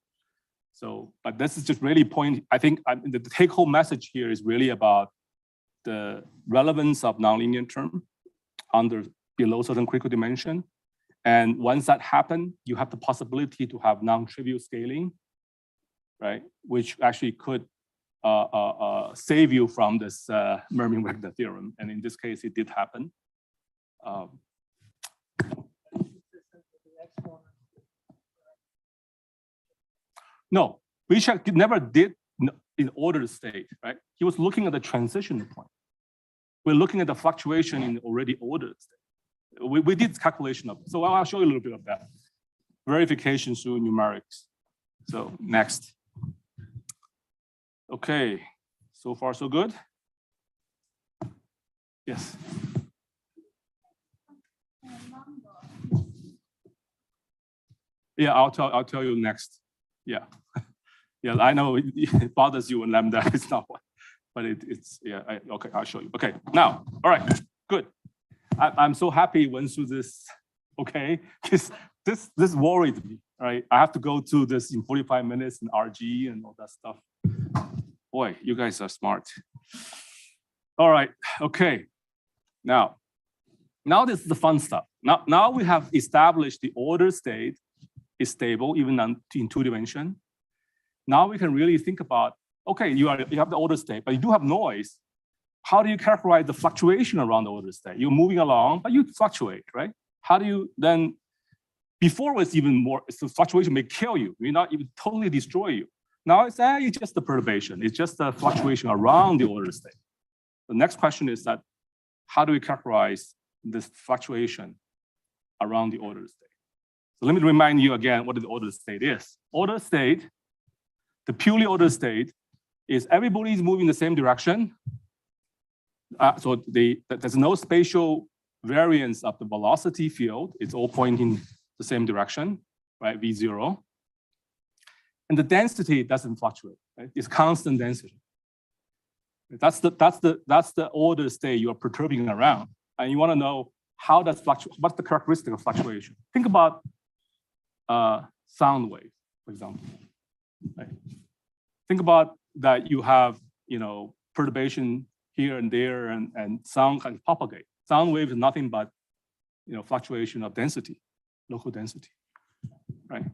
So, but this is just really I think the take-home message here is really about the relevance of nonlinear term below certain critical dimension, And once that happens, you have the possibility to have non-trivial scaling, right? Which actually could save you from this Mermin-Wagner theorem. And in this case, it did happen. No, Bichat never did in ordered state, right? He was looking at the transition point. We're looking at the fluctuation in the already ordered state. We did calculation of it. So I'll show you a little bit of that. Verification through numerics. So next. Okay, so far so good. Yes. Yeah, I'll tell you next. Yeah. Yeah, I know it bothers you when lambda is not one, but it's yeah. Okay, I'll show you. Okay, now, all right, good. I'm so happy went through this. Okay, this worried me. Right, I have to go through this in 45 minutes in RG and all that stuff. Boy, you guys are smart. All right, okay. Now this is the fun stuff. Now we have established the order state is stable even in 2 dimensions. Now we can really think about, okay, you have the order state, but you do have noise. How do you characterize the fluctuation around the order state? You're moving along, but you fluctuate, right? How do you then, before it was even more, so fluctuation may kill you, may not even totally destroy you. Now it's just the perturbation. It's just the fluctuation around the order state. The next question is that, how do we characterize this fluctuation around the order state? So let me remind you again what the order state is. Order state, the purely ordered state is everybody's moving the same direction. So there's no spatial variance of the velocity field. It's all pointing the same direction, right? V0. And the density doesn't fluctuate, right? It's constant density. That's the order state you are perturbing around. And you want to know how does fluctuate, what's the characteristic of fluctuation? Think about sound wave, for example. Right? Think about that you have, perturbation here and there, and sound can propagate. Sound wave is nothing but, fluctuation of density, local density, right?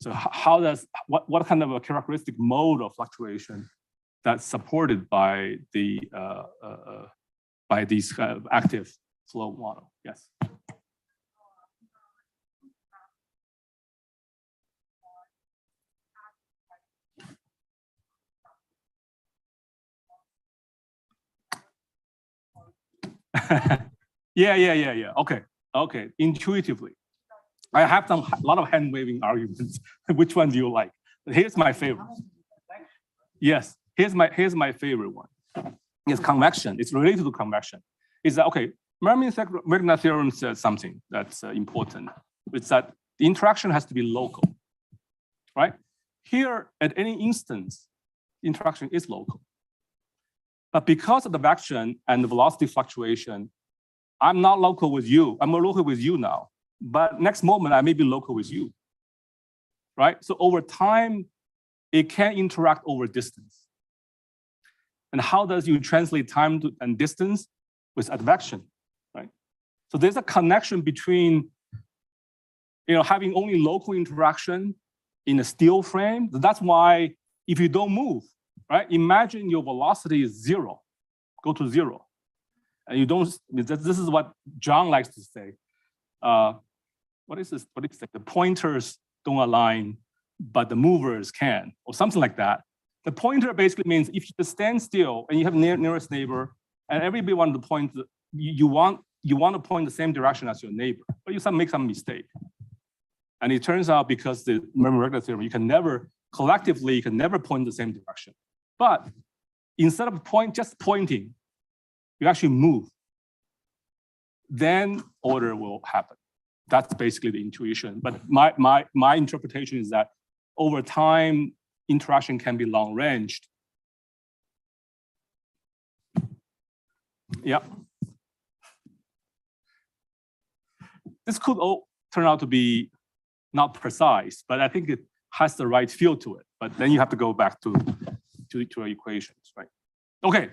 So how does, what kind of a characteristic mode of fluctuation that's supported by the by these kind of active flow model? Yes. Yeah. Okay. Intuitively, I have a lot of hand waving arguments. Which one do you like? Here's my favorite. Yes, here's my favorite one. It's convection. It's related to convection. Is that okay? Mermin-Wagner theorem says something that's important. It's that the interaction has to be local, right? Here, at any instance, interaction is local. But because of the vection and the velocity fluctuation, I'm not local with you. I'm local with you now. But next moment, I may be local with you, right? So over time, it can interact over distance. And how does you translate time and distance? With advection, right? So there's a connection between, having only local interaction in a steel frame. That's why if you don't move, right? Imagine your velocity is 0, go to 0. And you don't, this is what John likes to say. What is this? What is it? The pointers don't align, but the movers can, or something like that. The pointer basically means if you just stand still and you have nearest neighbor, and everybody wants to point, you want to point the same direction as your neighbor, but you make some mistake. And it turns out because the Mermin-Wagner theorem, you can never point the same direction. But instead of just pointing, you actually move. Then order will happen. That's basically the intuition. But my interpretation is that over time, interaction can be long-ranged. Yeah. This could all turn out to be not precise, but I think it has the right feel to it. But then you have to go back to equations, right? Okay.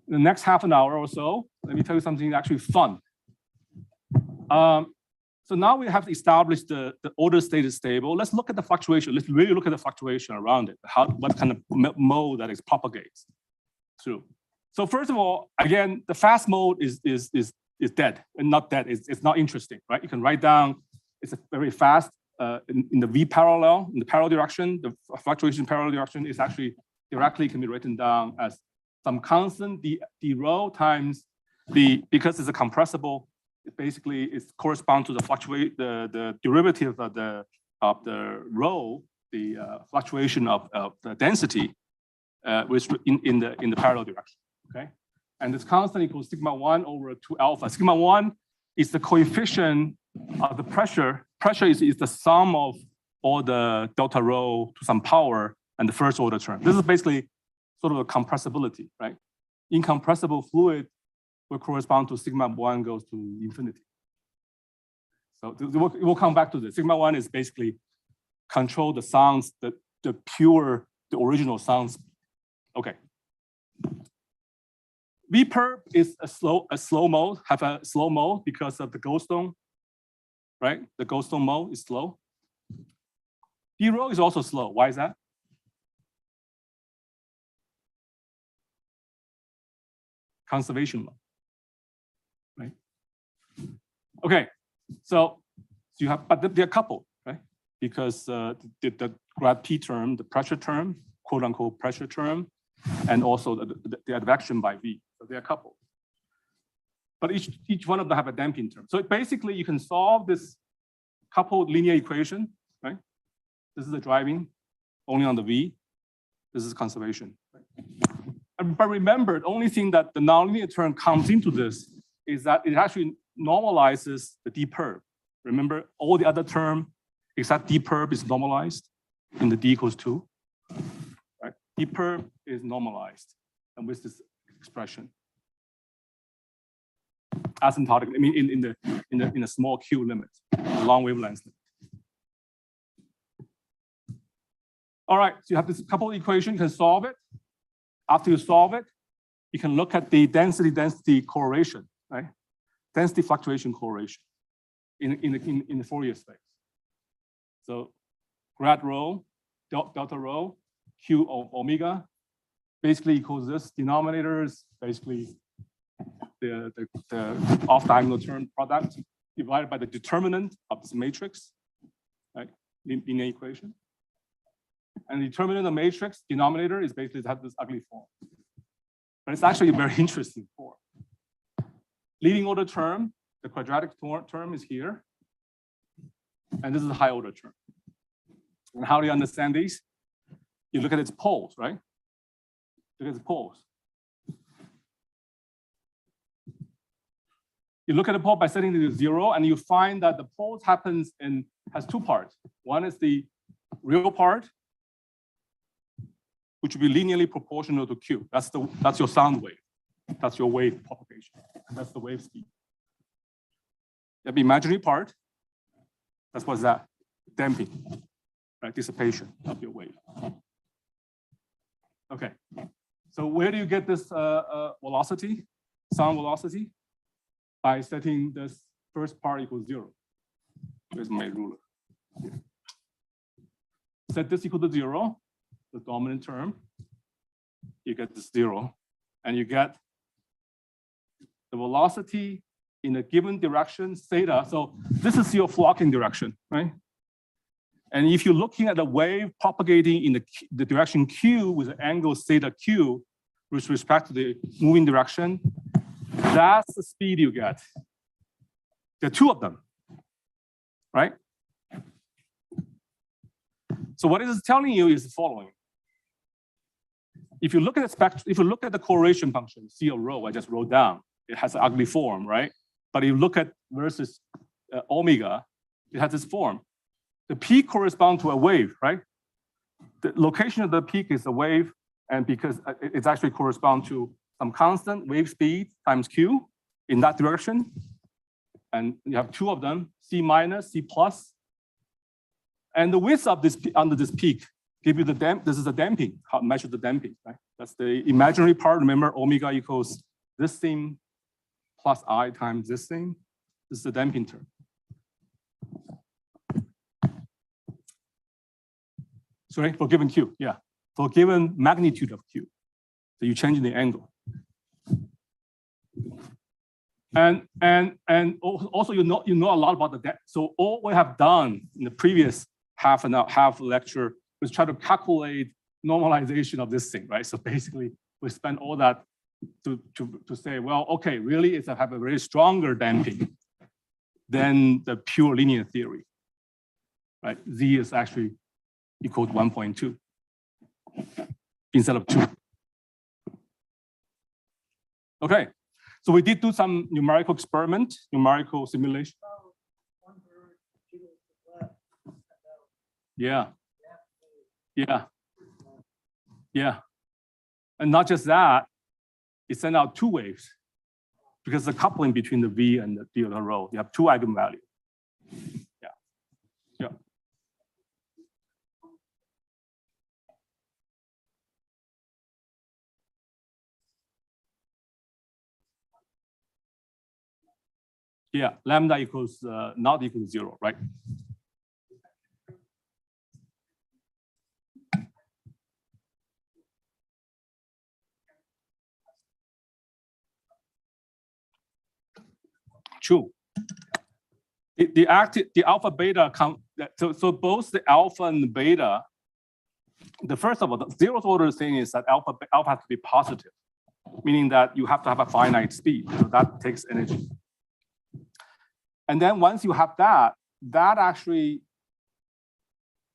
The next half an hour or so, let me tell you something actually fun. So now we have established the order state is stable. Let's look at the fluctuation. Let's really look at the fluctuation around it. What kind of mode that it propagates through. So first of all, again, the fast mode is dead and not dead. It's not interesting, right? You can write down. It's a very fast in the V parallel, in the parallel direction. The fluctuation parallel direction is actually directly can be written down as some constant d rho times because it's a compressible. It basically it corresponds to the derivative of the rho, the fluctuation of the density, which in the parallel direction. Okay, and this constant equals sigma 1 over 2 alpha. Sigma 1 is the coefficient of the pressure. Pressure is the sum of all the delta rho to some power and the first order term. This is basically sort of a compressibility, right? Incompressible fluid will correspond to sigma 1 goes to infinity. So we'll come back to this. Sigma 1 is basically control the sounds, the original sounds. Okay. Vperp is a slow mode, have a slow mode because of the Goldstone, right? The Goldstone mode is slow. D rho is also slow. Why is that? Conservation law, right? Okay, so you have, but they're coupled, right? Because the grad P term, the pressure term, quote unquote pressure term, and also the advection by V. So they are coupled. But each one of them have a damping term. So basically you can solve this coupled linear equation, right? This is the driving only on the V. This is conservation. Right? But remember, the only thing that the nonlinear term comes into this is that it actually normalizes the D perp. Remember, all the other term except D perp is normalized in the D equals 2. Right? D perp is normalized, and with this expression, asymptotic. I mean, in a small Q limit, a long wavelength limit. All right, so you have this coupled equation. You can solve it. After you solve it, you can look at the density correlation, right? Density fluctuation correlation in the Fourier space. So grad rho, delta rho, Q of omega, basically equals this. Denominator is basically the off-diagonal term product divided by the determinant of this matrix, right? Linear equation. And the determinant of the matrix denominator is basically have this ugly form. But it's actually a very interesting form. Leading order term, the quadratic term is here. And this is the high order term. And how do you understand these? You look at its poles, right? Look at its poles. You look at the pole by setting it to 0, and you find that the poles has two parts. One is the real part, which will be linearly proportional to Q. That's your sound wave. That's your wave propagation. And that's the wave speed. You have the imaginary part. That's what's that? Damping, right? Dissipation of your wave. Okay. So where do you get this velocity, sound velocity? By setting this first part equals 0. Where's my ruler? Here. Set this equal to 0. The dominant term, you get this 0, and you get the velocity in a given direction, theta. So this is your flocking direction, right? And if you're looking at a wave propagating in the direction Q with an angle theta Q with respect to the moving direction, that's the speed you get. There are two of them, right? So what it is telling you is the following. If you look at the spectrum, if you look at the correlation function, C of rho, I just wrote down, it has an ugly form, right? But if you look at versus omega, it has this form. The peak corresponds to a wave, right? The location of the peak is a wave, and because it's actually corresponds to some constant wave speed times Q in that direction. And you have two of them, C minus, C plus. And the width of this under this peak give you this is the damping, how measure the damping, right? That's the imaginary part. Remember, omega equals this thing plus I times this thing. This is the damping term. Sorry, for given Q, yeah. For given magnitude of Q. So you change the angle. And also you know a lot about the depth. So all we have done in the previous half lecture was try to calculate normalization of this thing, right? So basically we spent all that to say, well, okay, really it's have a very stronger damping than the pure linear theory, right? Z is actually equal to 1.2 instead of 2. Okay, so we did do some numerical experiment, numerical simulation. Yeah, yeah, yeah. And not just that, it sent out 2 waves because the coupling between the V and the D of the row, you have 2 eigenvalues. Yeah, yeah. Yeah, lambda equals not equal to 0, right? True. The alpha beta so both the alpha and the beta. The first of all, the 0th order thing is that alpha has to be positive, meaning that you have to have a finite speed. So that takes energy. And then once you have that actually,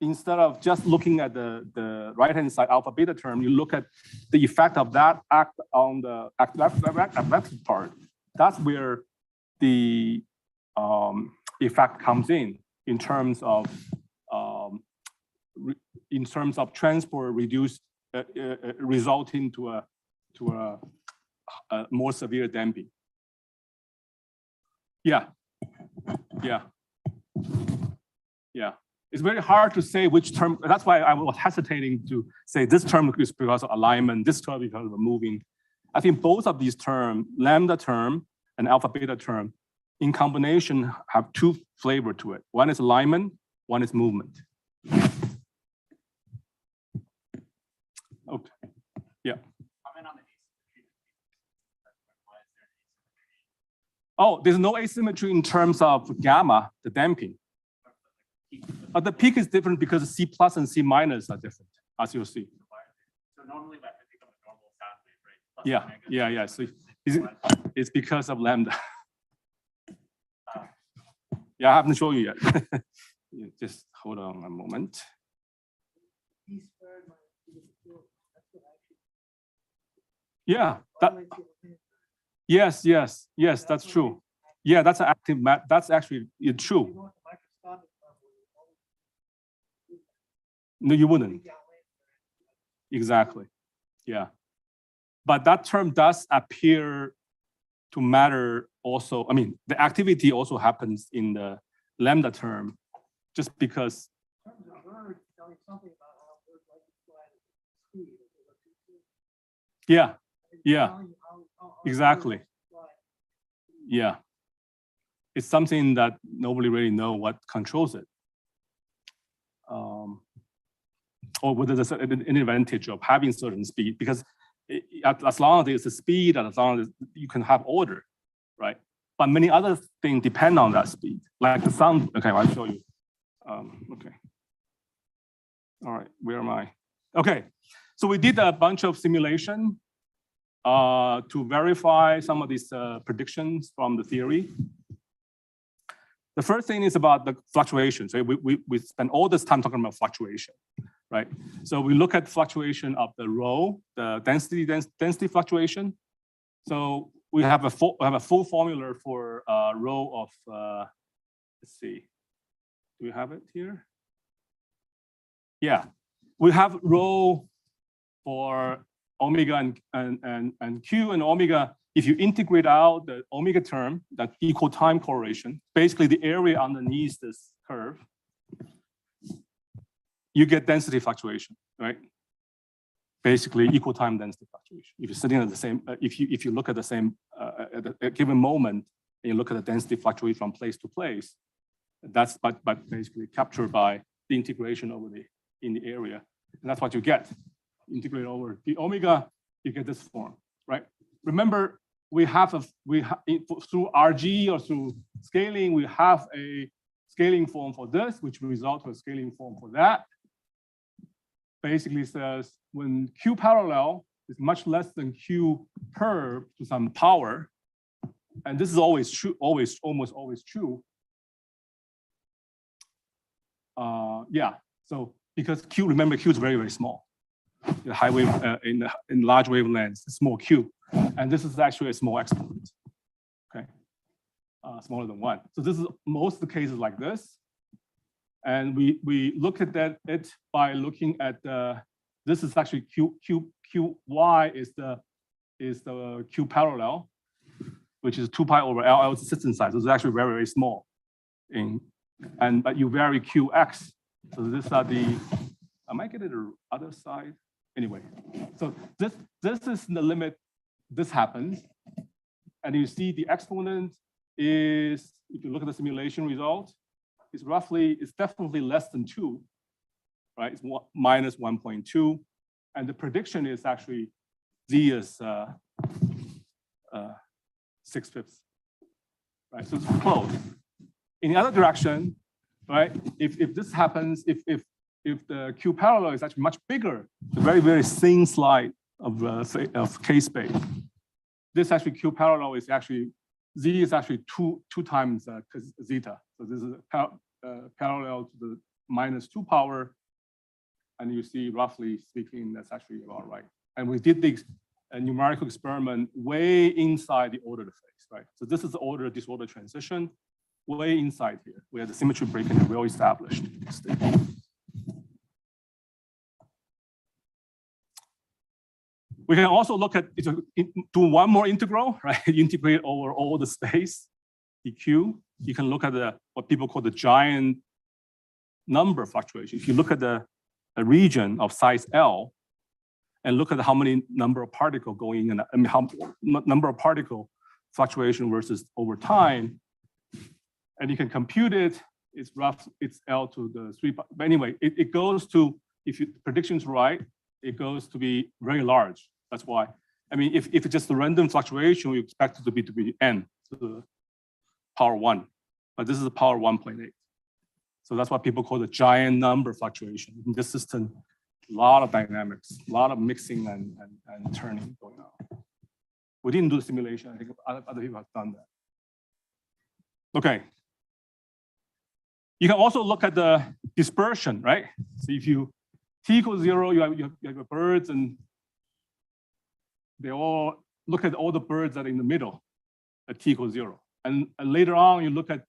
instead of just looking at the right-hand side alpha beta term, you look at the effect of that act on the active part. That's where the effect comes in terms of transport reduced resulting to a more severe damping. Yeah. Yeah. Yeah. It's very hard to say which term. That's why I was hesitating to say this term is because of alignment, this term because of moving. I think both of these terms, lambda term and alpha beta term, in combination have 2 flavor to it. One is alignment, one is movement. Okay. Yeah. Oh, there's no asymmetry in terms of gamma, the damping. But the peak is different because C plus and C minus are different, as you'll see. So normally that would become a normal sound wave, right? Yeah. So it's because of lambda. Yeah, I haven't shown you yet. Just hold on a moment. Yeah. Yes, that's true. Yeah, that's an active math. That's actually true. No, you wouldn't. Exactly. Yeah. But that term does appear to matter also. I mean, the activity also happens in the lambda term just because. Yeah. Yeah. Exactly. Yeah. It's something that nobody really knows what controls it. Or whether there's an advantage of having certain speed, because as long as there's a speed and as long as you can have order, right? But many other things depend on that speed, like the sound. Okay, I'll show you. Okay. All right, where am I? Okay, so we did a bunch of simulation to verify some of these predictions from the theory. The first thing is about the fluctuation. So we spend all this time talking about fluctuation, right? So we look at fluctuation of the rho, the density fluctuation. So we have a full formula for rho of let's see, do we have it here? Yeah, we have rho for omega and Q and omega. If you integrate out the omega term, that equal time correlation, basically the area underneath this curve, you get density fluctuation, right? Basically equal time density fluctuation. If you're sitting at the same, if you look at the same at a given moment, and you look at the density fluctuate from place to place, that's but basically captured by the integration over in the area. And that's what you get. Integrate over the omega, you get this form, right? Remember, through RG or through scaling, we have a scaling form for this, which will result to a scaling form for that. Basically says when Q parallel is much less than Q perp to some power, and this is always true, almost always true. Yeah, so because Q, remember Q is very, very small. The high wave in large wavelengths, small Q, and this is actually a small exponent. Okay, smaller than 1. So this is most of the cases like this, and we look at it by looking at this is actually QY is the Q parallel, which is 2 pi over L. L is the system size. So it's actually very, very small. But you vary QX. So these are the. I might get it the other side. Anyway, so this is the limit. This happens, and you see the exponent is, if you look at the simulation result, it's definitely less than 2, right? It's minus 1.2, and the prediction is actually Z is 6/5, right? So it's close. In the other direction, right? If this happens, if the Q parallel is actually much bigger, the very, very thin slide of K space, this actually Q parallel is actually, Z is actually two times zeta. So this is parallel to the -2 power. And you see, roughly speaking, that's actually about right. And we did the numerical experiment way inside the ordered phase, right? So this is the order disorder transition, way inside here. We have the symmetry breaking and well established state. We can also look at, do one more integral, right? Integrate over all the space, EQ. You can look at what people call the giant number fluctuation. If you look at a region of size L and look at how many number of particle going in, I mean, how number of particle fluctuation versus over time, and you can compute it, it's rough, it's L to the 3. But anyway, it goes to, if your prediction's right, it goes to be very large. That's why. I mean, if it's just a random fluctuation, we expect it to be n to the power 1, but this is the power 1.8. So that's what people call the giant number fluctuation. In this system, a lot of dynamics, a lot of mixing and turning going on. We didn't do the simulation. I think other people have done that. Okay. You can also look at the dispersion, right? So if you T equals 0, you have birds, and they all look at all the birds that are in the middle at T equals 0. And later on, you look at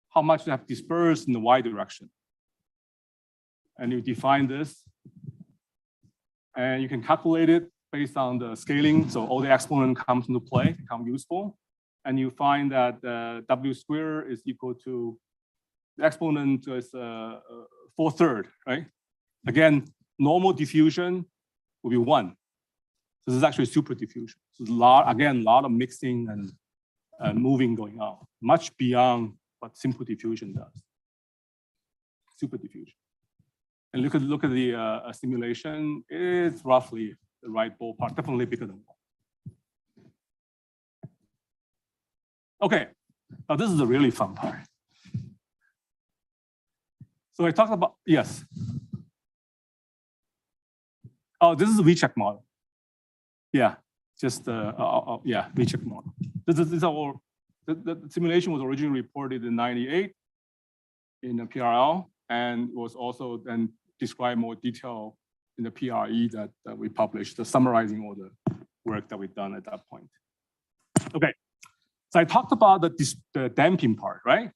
how much they have dispersed in the Y direction. And you define this. And you can calculate it based on the scaling. So all the exponent comes into play, become useful. And you find that W square is equal to, the exponent is 4/3, right? Again, normal diffusion will be 1. So this is actually super diffusion. So there's a lot of mixing and moving going on, much beyond what simple diffusion does. Super diffusion. And look at the simulation. It's roughly the right ballpark, definitely bigger than 1. Okay, now this is the really fun part. So I talked about, yes. Oh, this is a V-check model. Yeah, just yeah, V-check model. This is our, the simulation was originally reported in '98 in the PRL, and was also then described more detail in the PRE that we published, summarizing all the work that we've done at that point. Okay, so I talked about the damping part, right?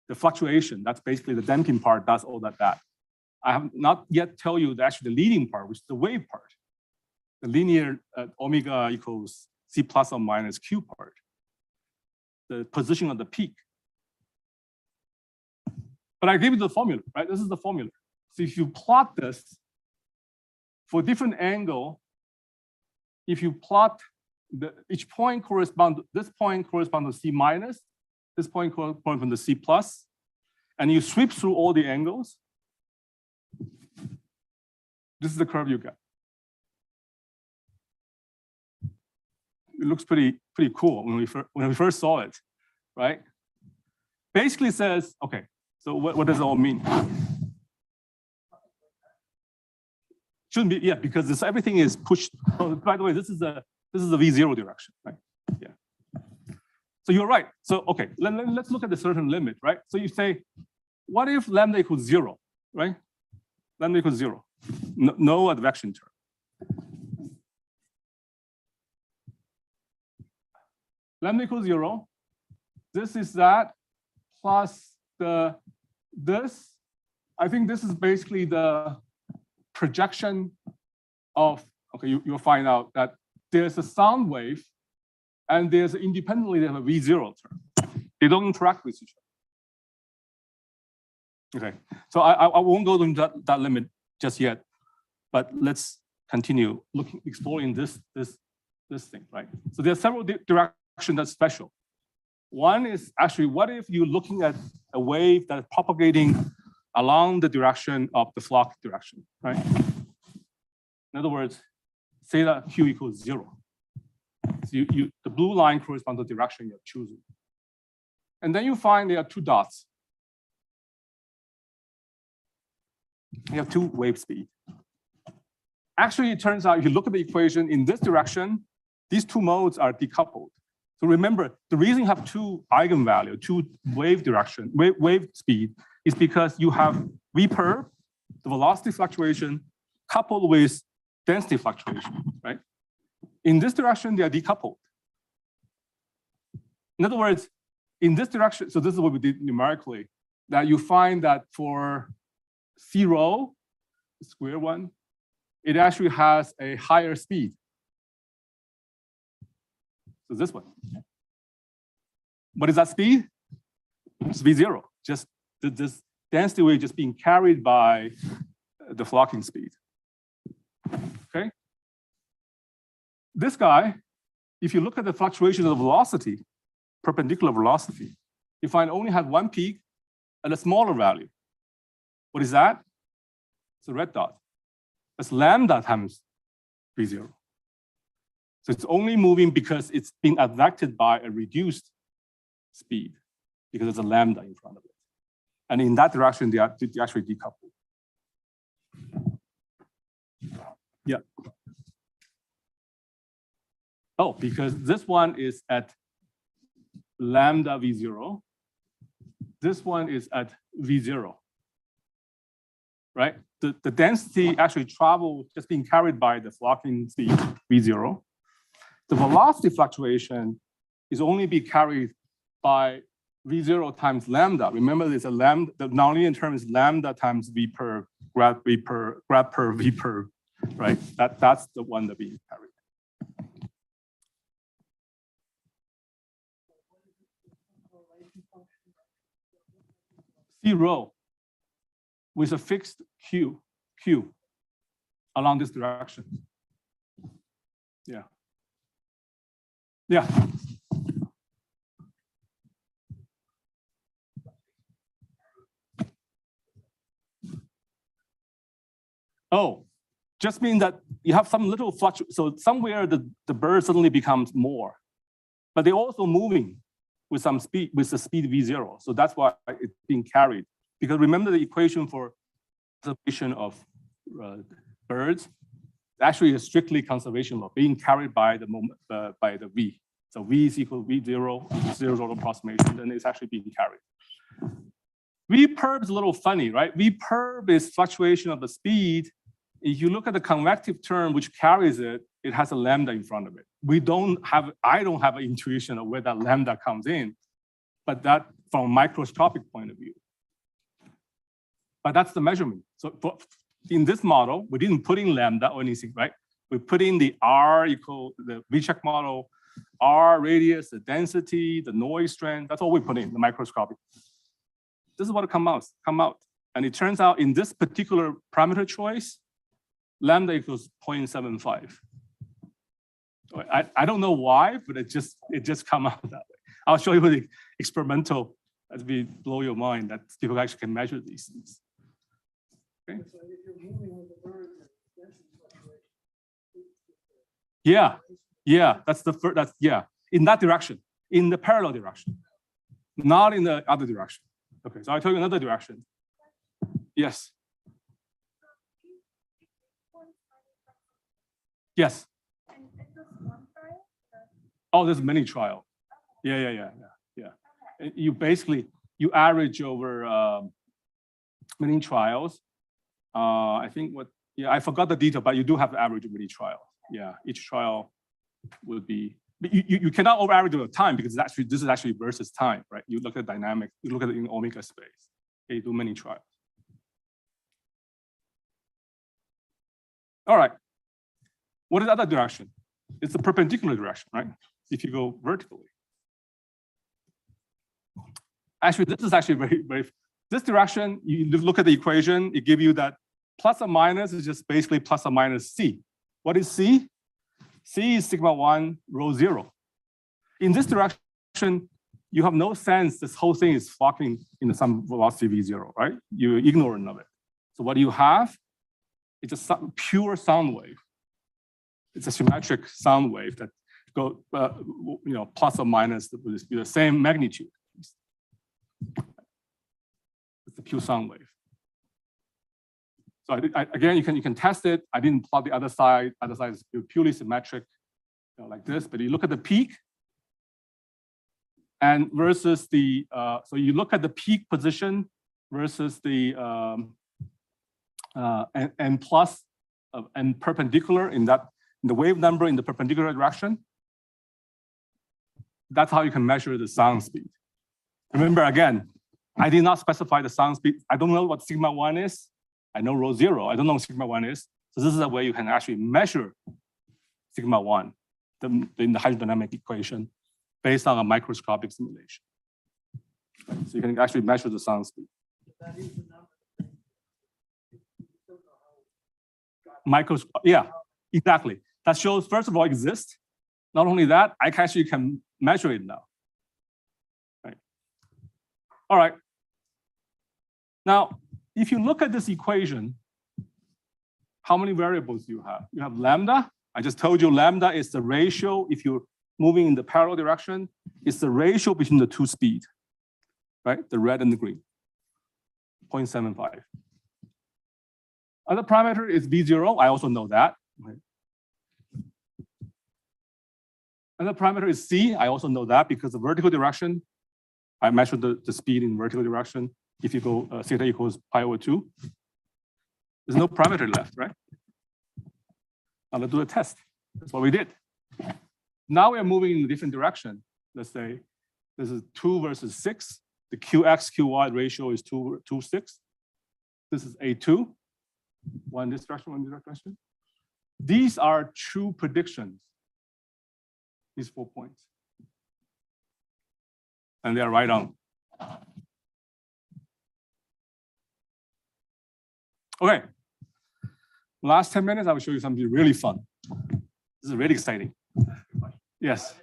The fluctuation, that's basically the damping part, does all that. I have not yet tell you actually the leading part, which is the wave part. The linear omega equals C plus or minus Q part. The position of the peak. But I gave you the formula, right? This is the formula. So if you plot this for different angle, if you plot each point corresponds, this point corresponds to C minus, this point corresponds to C plus, and you sweep through all the angles. This is the curve you get. It looks pretty cool when we first saw it, right? Basically says, okay, so what does it all mean? Shouldn't be, yeah, because this everything is pushed. Oh, by the way, this is a V0 direction, right? Yeah. So you're right. So okay, let's look at the certain limit, right? So you say, what if lambda equals 0, right? Lambda equals 0, no advection term. Lambda equals 0. This is that plus this. I think this is basically the projection of, okay, you'll find out that there's a sound wave and there's independently they have a V0 term. They don't interact with each other. Okay, so I won't go to that limit just yet, but let's continue exploring this thing, right? So there are several directions that's special. One is actually, what if you're looking at a wave that is propagating along the direction of the flock direction, right? In other words, say that Q equals 0. So the blue line corresponds to the direction you're choosing. And then you find there are two dots. You have two wave speed. Actually, it turns out if you look at the equation in this direction, these two modes are decoupled. So remember, the reason you have two eigenvalue, two wave direction, wave speed, is because you have V perp, the velocity fluctuation, coupled with density fluctuation, right? In this direction, they are decoupled. In other words, in this direction, so this is what we did numerically, that you find that for C rho, square one, it actually has a higher speed. So this one. What is that speed? It's V0. Just this density wave just being carried by the flocking speed. Okay. This guy, if you look at the fluctuation of the velocity, perpendicular velocity, you find only had one peak and a smaller value. What is that? It's a red dot. That's lambda times V0. So it's only moving because it's being affected by a reduced speed, because there's a lambda in front of it. And in that direction, they actually decouple. Yeah. Oh, because this one is at lambda V0. This one is at V0. Right? The density actually travels just being carried by the flocking speed, V0. The velocity fluctuation is only be carried by V0 times lambda. Remember, there's a lambda, the nonlinear term is lambda times V per grad V per, right? That's the one that being carried. C rho with a fixed Q along this direction. Yeah. Yeah. Oh, just mean that you have some little fluctuation. So somewhere the bird suddenly becomes more, but they're also moving with some speed, with the speed V0. So that's why it's being carried. Because remember the equation for conservation of birds, actually a strictly conservation law being carried by the moment by the V. So V is equal to V0, zero approximation, then it's actually being carried. V perp is a little funny, right? V perp is fluctuation of the speed. If you look at the convective term which carries it, it has a lambda in front of it. I don't have an intuition of where that lambda comes in, but that from a microscopic point of view. But that's the measurement. So in this model, we didn't put in lambda or anything, right? We put in the R equal the V-check model, R radius, the density, the noise strength. That's all we put in the microscopic. This is what come out. And it turns out in this particular parameter choice, lambda equals 0.75. I don't know why, but it just come out that way. I'll show you the experimental as we blow your mind that people actually can measure these things. Okay. So if you're moving with the bird, density fluctuation. Yeah, that's the first. That's in that direction, in the parallel direction, not in the other direction. Okay, so I'll tell you another direction. Yes. Yes. Oh, there's many trials. Yeah. You basically you average over many trials. I think I forgot the detail, but you do have to average many trials. Yeah, each trial will be. But you cannot over average over time because this is actually versus time, right? You look at dynamic. You look at it in omega space. Okay, you do many trials. All right. What is the other direction? It's the perpendicular direction, right? If you go vertically. Actually, this is actually very. This direction, you look at the equation, it gives you that plus or minus is just basically plus or minus C. What is C? C is sigma 1 rho 0. In this direction, you have no sense this whole thing is flocking in some velocity V0, right? You're ignorant of it. So what you have? It's a pure sound wave. It's a symmetric sound wave that go, plus or minus the same magnitude. It's a pure sound wave. So again, you can test it. I didn't plot the other side. Other side is purely symmetric, like this. But you look at the peak, and versus the so you look at the peak position versus the n plus and perpendicular in the wave number in the perpendicular direction. That's how you can measure the sound speed. Remember again, I did not specify the sound speed. I don't know what sigma 1 is. I know rho 0. I don't know what sigma 1 is. So this is a way you can actually measure sigma 1 in the hydrodynamic equation based on a microscopic simulation. So you can actually measure the sound speed. That is the number. Yeah, exactly. That shows, first of all, exists. Not only that, I actually can measure it now. Right. All right. Now, if you look at this equation, how many variables do you have? You have lambda. I just told you lambda is the ratio, if you're moving in the parallel direction, it's the ratio between the two speeds, right? The red and the green, 0.75. Other parameter is V0. I also know that. Right? Another parameter is C. I also know that because the vertical direction, I measured the speed in vertical direction. If you go theta equals pi over 2, there's no parameter left, right? Now let's do a test. That's what we did. Now we're moving in a different direction. Let's say this is 2 versus 6. The QX, QY ratio is 2, 6. This is A2. One this direction, one this direction. These are true predictions. These 4 points. And they are right on. Okay. Last 10 minutes, I will show you something really fun. This is really exciting. Yes.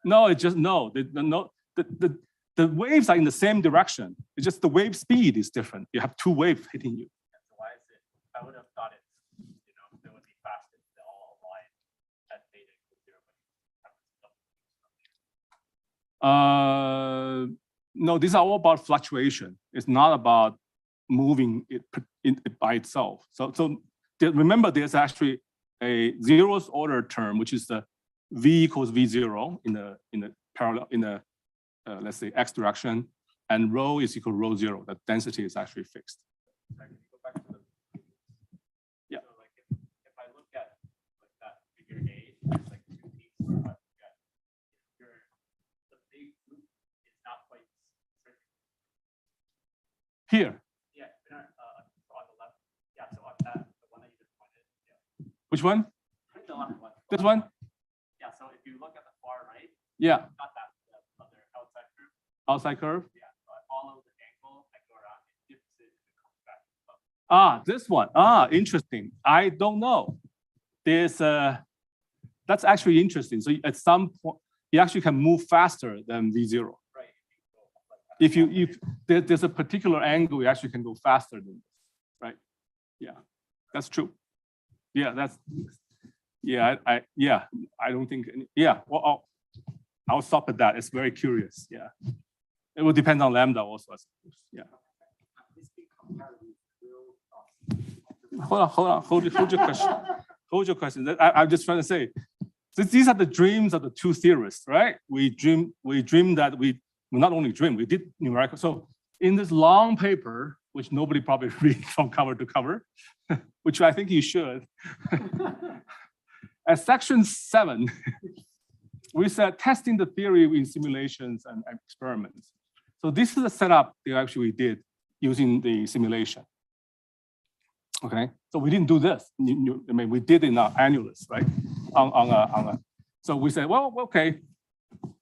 No, it's just no. The waves are in the same direction. It's just the wave speed is different. You have two waves hitting you. So why is it? I would have thought it, it would be fast if they all align at theta equals 0. No, these are all about fluctuation. It's not about moving it by itself. So remember, there's actually a zeroth order term, which is the v equals v0 in the parallel let's say x direction, and rho is equal to rho 0. The density is actually fixed. Yeah. So like if I look at like that figure 8, there's like 2 peaks where I look at the big group is not quite strict. Here. Yeah, so on the left. Yeah, so on that, the one that you just pointed. Yeah. Which one? The left one. This one? Yeah, so if you look at the far right, Yeah. not that other outside curve. Outside curve? Yeah, so I follow the angle, I go around, it dips it, and it comes back up. Ah, this one. Ah, interesting. I don't know. that's actually interesting. So at some point, you actually can move faster than V0. Right. If there's a particular angle, you actually can go faster than this, right? Yeah, that's true. Yeah, I don't think, well, I'll stop at that. It's very curious, yeah. It will depend on lambda also, I suppose, yeah. Hold your question. Hold your question. I'm just trying to say, these are the dreams of the two theorists, right? We dream that we not only dream, we did numerical. So in this long paper, which nobody probably read from cover to cover, which I think you should, at section 7, we said testing the theory in simulations and experiments. So this is the setup that actually we did using the simulation. Okay, so we didn't do this. I mean, we did in our annulus, right? So we said, well, okay.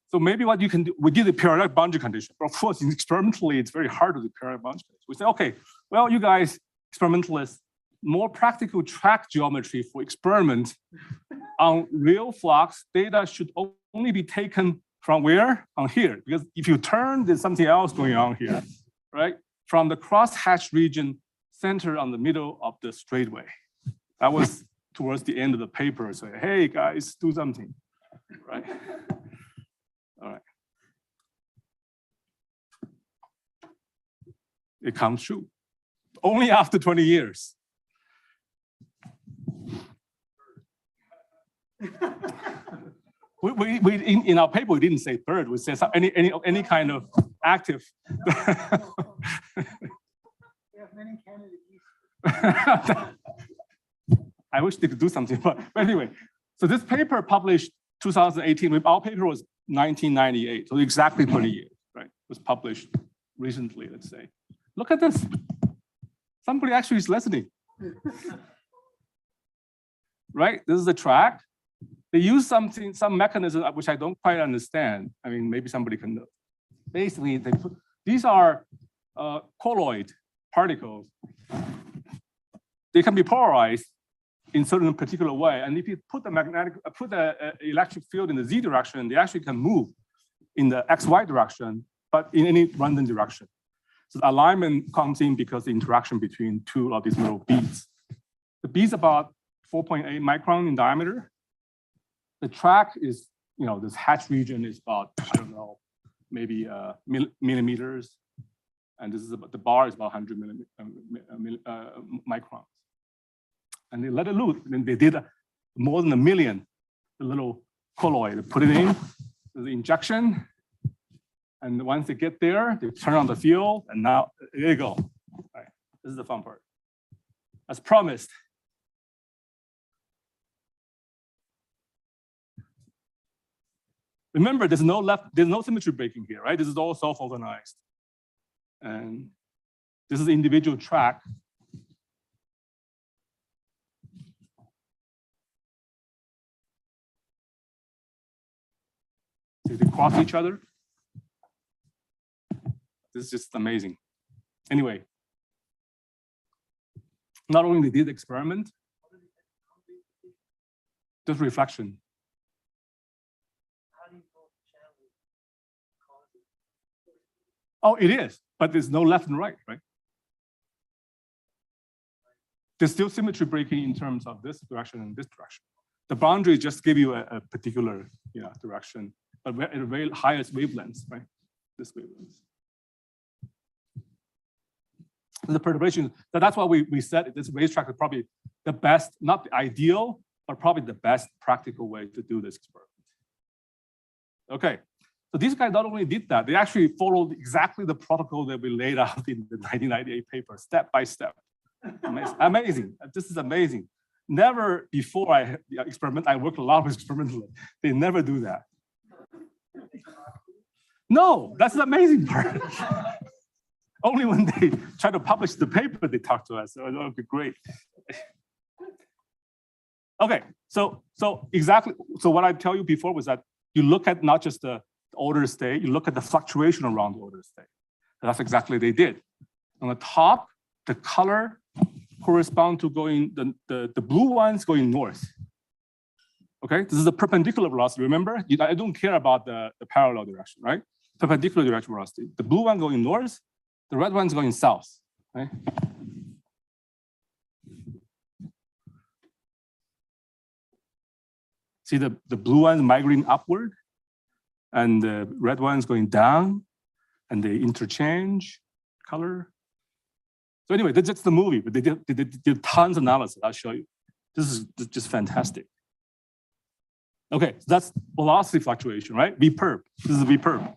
So maybe what you can do, we did the periodic boundary condition. But of course, experimentally, it's very hard to do periodic boundary condition. We said, okay, well, you guys, experimentalists, more practical track geometry for experiment on real flux data should only be taken from where? On here, because if you turn, there's something else going on here, right? From the crosshatch region centered on the middle of the straightway. That was towards the end of the paper. So, hey guys, do something, right? All right. It comes true. Only after 20 years. In our paper, we didn't say bird. We said any kind of active. We have many candidates. I wish they could do something, but anyway. So this paper published 2018. Our paper was 1998, so exactly 20 years, right? It was published recently, let's say. Look at this. Somebody actually is listening. Right? This is the track. They use some mechanism which I don't quite understand. I mean, maybe somebody can know. Basically, these are colloid particles. They can be polarized in certain particular way, and if you put the electric field in the z direction, they actually can move in the xy direction, but in any random direction. So the alignment comes in because the interaction between two of these little beads. The bead's about 4.8 micron in diameter. The track is, this hatch region is about, I don't know, maybe millimeters. And this is about, the bar is about 100 microns. And they let it loose. And they did more than 1 million, the little colloid. They put it in, the injection. And once they get there, they turn on the field. And now, there you go. All right. This is the fun part. As promised. Remember, there's no symmetry breaking here, right? This is all self-organized. And this is the individual track. So they cross each other. This is just amazing. Anyway, not only did the experiment, just reflection. Oh, it is, but there's no left and right, right? There's still symmetry breaking in terms of this direction and this direction. The boundary just give you a particular direction, but at the very highest wavelengths, right? This wavelength. The perturbation, so that's why we said this racetrack is probably the best, not the ideal, but probably the best practical way to do this experiment. Okay. So these guys not only did that, they actually followed exactly the protocol that we laid out in the 1998 paper, step by step. Amazing. This is amazing. Never before I worked a lot with experimentalists. They never do that. No, that's the amazing part. Only when they try to publish the paper, they talk to us. So that would be great. Okay, so exactly. So what I tell you before was that you look at not just the order state, you look at the fluctuation around the order state. And that's exactly what they did. On the top, the color correspond to going, the blue ones going north, Okay, this is the perpendicular velocity. Remember, I don't care about the parallel direction, right? Perpendicular direction velocity. The blue one going north, the red one's going south, right? See the blue one's migrating upward, and the red one's going down, and they interchange color. So anyway, that's just the movie, but they did tons of analysis. I'll show you. This is just fantastic. Okay, so that's velocity fluctuation, right? V-perp. This is V-perp.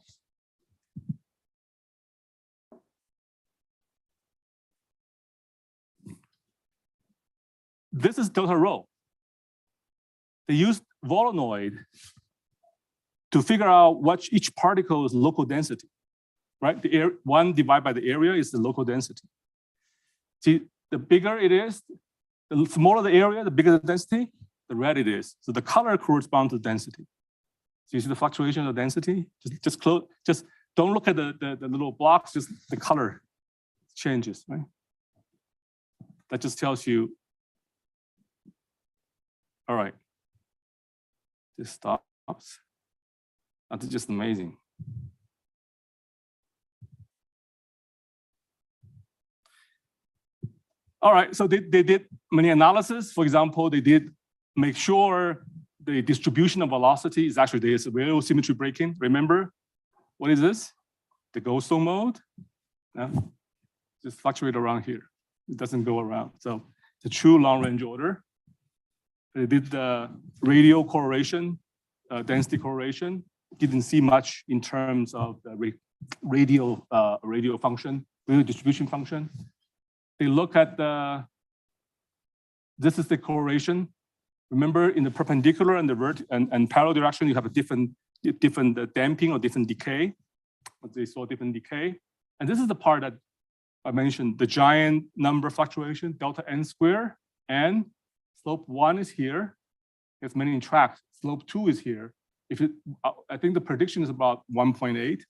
This is delta rho. They used Voronoi to figure out what each particle's local density, right? The air, 1 divided by the area is the local density. See, the bigger it is, the smaller the area, the bigger the density, the red it is. So the color corresponds to density. So you see the fluctuation of density? Just don't look at the little blocks, just the color changes, right? That just tells you, all right, this stops. That's just amazing. All right, so they did many analysis. For example, they did make sure the distribution of velocity is actually there's a real symmetry breaking. Remember, what is this? The Goldstone mode. Yeah. Just fluctuate around here. It doesn't go around. So it's a true long range order. They did the radial correlation, density correlation. Didn't see much in terms of the radial function, radial distribution function. They look at this is the correlation. Remember, in the perpendicular and the and parallel direction, you have a different damping or different decay. But they saw different decay. And this is the part that I mentioned, the giant number fluctuation, delta n square, and slope 1 is here. There's many tracks. Slope 2 is here. I think the prediction is about 1.8.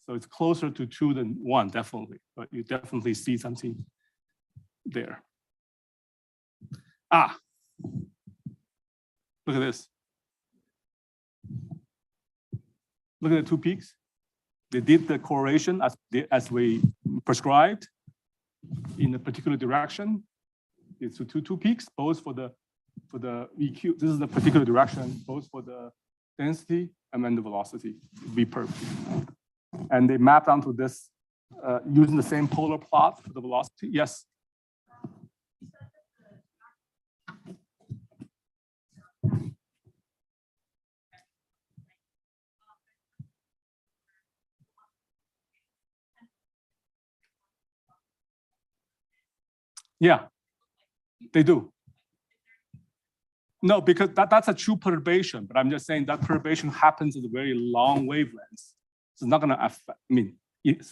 So it's closer to 2 than 1, definitely. But you definitely see something there. Ah, look at this. Look at the 2 peaks. They did the correlation as we prescribed in a particular direction. It's 2 peaks, both for the VQ. This is the particular direction, both for the density and then the velocity, V-perp. And they mapped onto this using the same polar plot for the velocity. Yes. Yeah, they do. No, because that's a true perturbation, but I'm just saying that perturbation happens at a very long wavelengths. It's not gonna affect, I mean,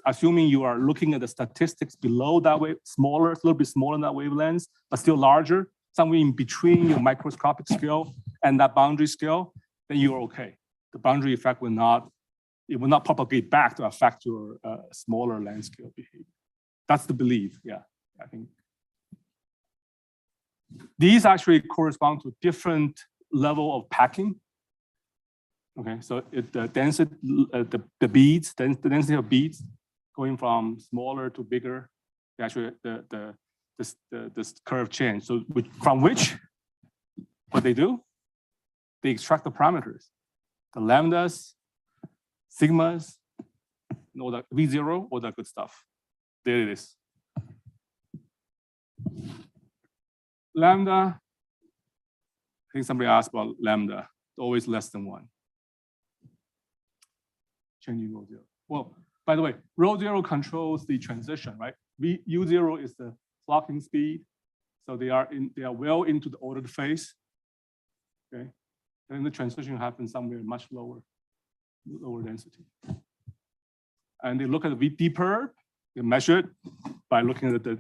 assuming you are looking at the statistics below that way, smaller, it's a little bit smaller than that wavelengths, but still larger, somewhere in between your microscopic scale and that boundary scale, then you're okay. The boundary effect will not propagate back to affect your smaller length scale behavior. That's the belief, yeah, I think. These actually correspond to different level of packing. Okay, so the density, the beads, the density of beads, going from smaller to bigger, actually this curve change. So what they do, they extract the parameters, the lambdas, sigmas, and all that V0, all that good stuff. There it is. Lambda, I think somebody asked about lambda, always less than 1. Changing rho 0. Well, by the way, rho 0 controls the transition, right? U0 is the flocking speed. So they are well into the ordered phase. Okay. And the transition happens somewhere much lower density. And they look at the V-perp, they measure it by looking at the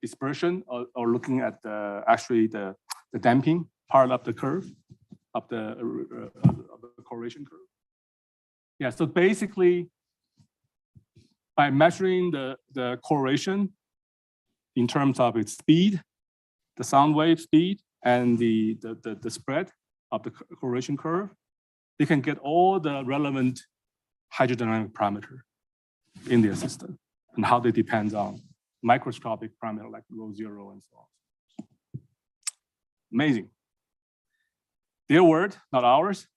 dispersion or looking at the damping part of the curve, of the correlation curve. Yeah, so basically, by measuring the correlation in terms of its speed, the sound wave speed, and the spread of the correlation curve, they can get all the relevant hydrodynamic parameter in their system and how they depend on microscopic parameter like rho zero and so on. Amazing. Their word, not ours.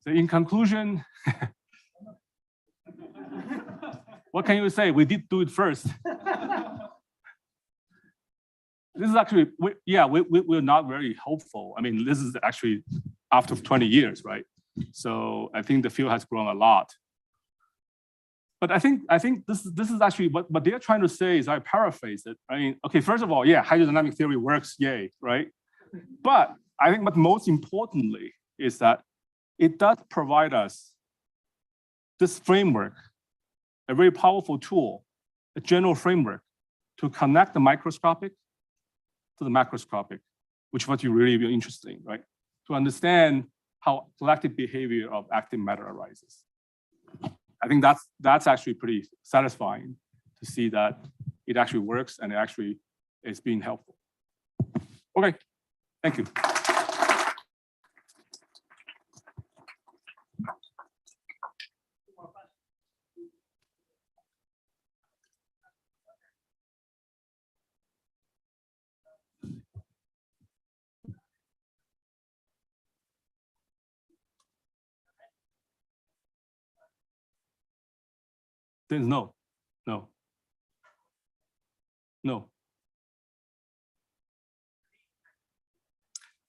So in conclusion, what can you say? We did do it first. This is actually, we're not very hopeful. I mean, this is actually after 20 years, right? So I think the field has grown a lot. But I think this is actually what they're trying to say is, I paraphrase it. I mean, okay, first of all, yeah, hydrodynamic theory works, yay, right? But I think what most importantly is that it does provide us this framework, a very powerful tool, a general framework to connect the microscopic to the macroscopic, which is what you really be interested in, right? To understand how collective behavior of active matter arises. I think that's actually pretty satisfying to see that it actually works and it actually is being helpful. Okay, thank you. There's no.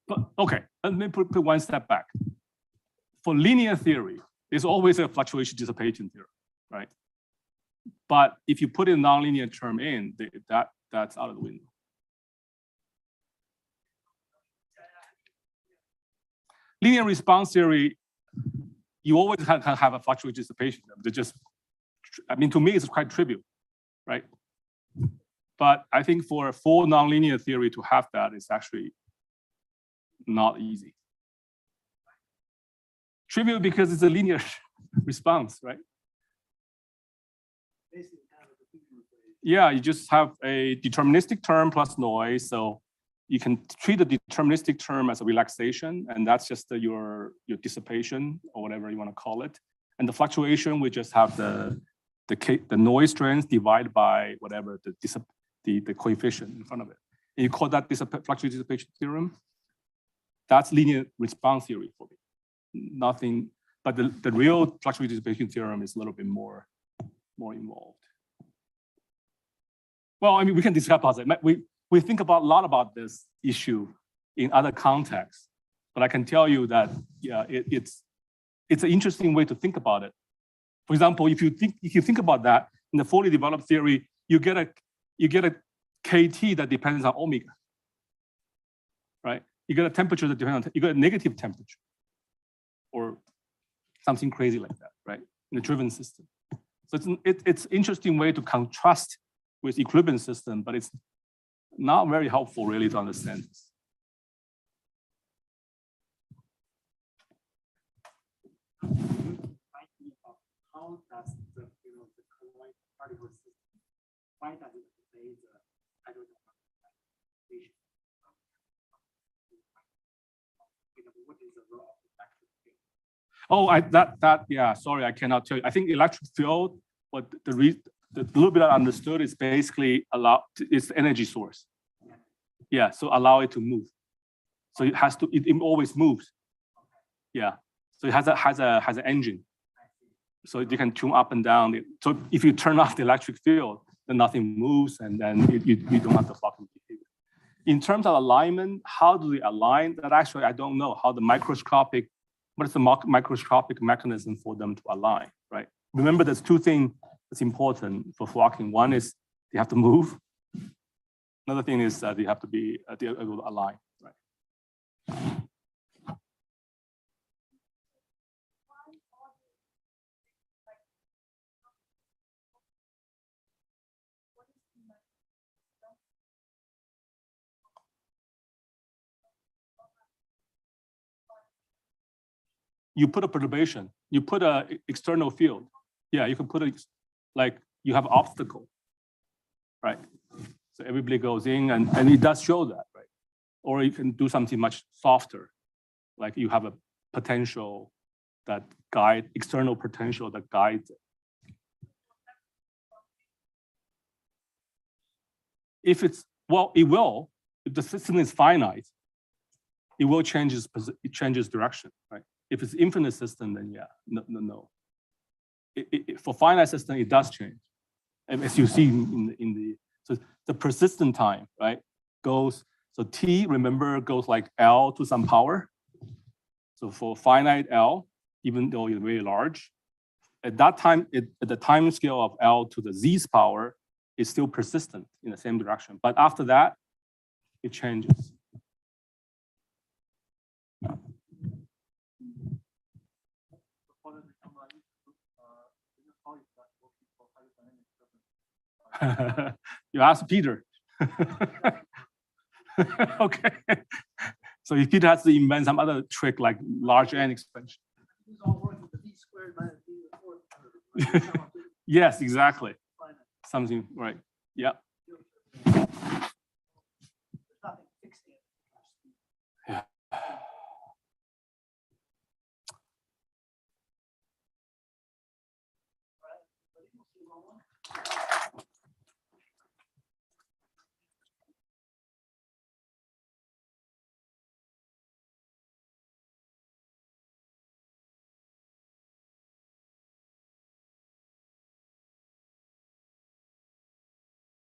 But okay, let me put one step back. For linear theory, there's always a fluctuation dissipation theorem, right? But if you put a nonlinear term in, that's out of the window. Linear response theory, you always have a fluctuation dissipation theorem. They're just, I mean, to me, it's quite trivial, right? But I think for a full nonlinear theory to have that is actually not easy. Trivial because it's a linear response, right? Yeah, you just have a deterministic term plus noise. So you can treat the deterministic term as a relaxation, and that's just your dissipation or whatever you want to call it. And the fluctuation, we just have the noise strength divided by whatever the coefficient in front of it. And you call that fluctuation dissipation theorem. That's linear response theory for me. Nothing, but the real fluctuation dissipation theorem is a little bit more involved. Well, I mean, we can discuss about it. We think a lot about this issue in other contexts, but I can tell you that yeah, it's an interesting way to think about it. For example, if you think about that in the fully developed theory, you get a KT that depends on omega, right? You get a temperature that depends on, you get a negative temperature or something crazy like that, right? In a driven system. So it's an interesting way to contrast with equilibrium system, but it's not very helpful really to understand this. How does the colloid particle system, why does it obey the hydrodynamic? What is the role of the electric field? Oh, yeah, sorry, I cannot tell you. I think electric field, what the little bit I understood is basically it's the energy source. Yeah, so allow it to move. So it has to, it always moves. Yeah, so it has an engine. So you can tune up and down. So if you turn off the electric field, then nothing moves, and then you don't have the fucking behavior. In terms of alignment, how do they align? That actually I don't know how what is the microscopic mechanism for them to align, right? Remember, there's two things that's important for flocking. One is they have to move. Another thing is that they have to be able to align, right? You put a perturbation, you put an external field. Yeah, you can put it like you have obstacle, right? So everybody goes in and it does show that, right? or you can do something much softer, like you have a potential that guide, external potential that guides it. If it's, well, it will, if the system is finite, it will change it changes direction, right? If it's infinite system, then yeah, no. For finite system, it does change. And as you see in the, so the persistent time, right, goes, so T, remember, goes like L to some power. So for finite L, even though it's very large, at that time, at the time scale of L to the Z's power, it's still persistent in the same direction. But after that, it changes. You ask Peter. Okay. So if Peter has to invent some other trick like large N expansion. These all work with the V squared minus V to the fourth power. Yes, exactly. Something, right. Yeah. There's nothing fixed in it. Yeah. Right? But you can see one.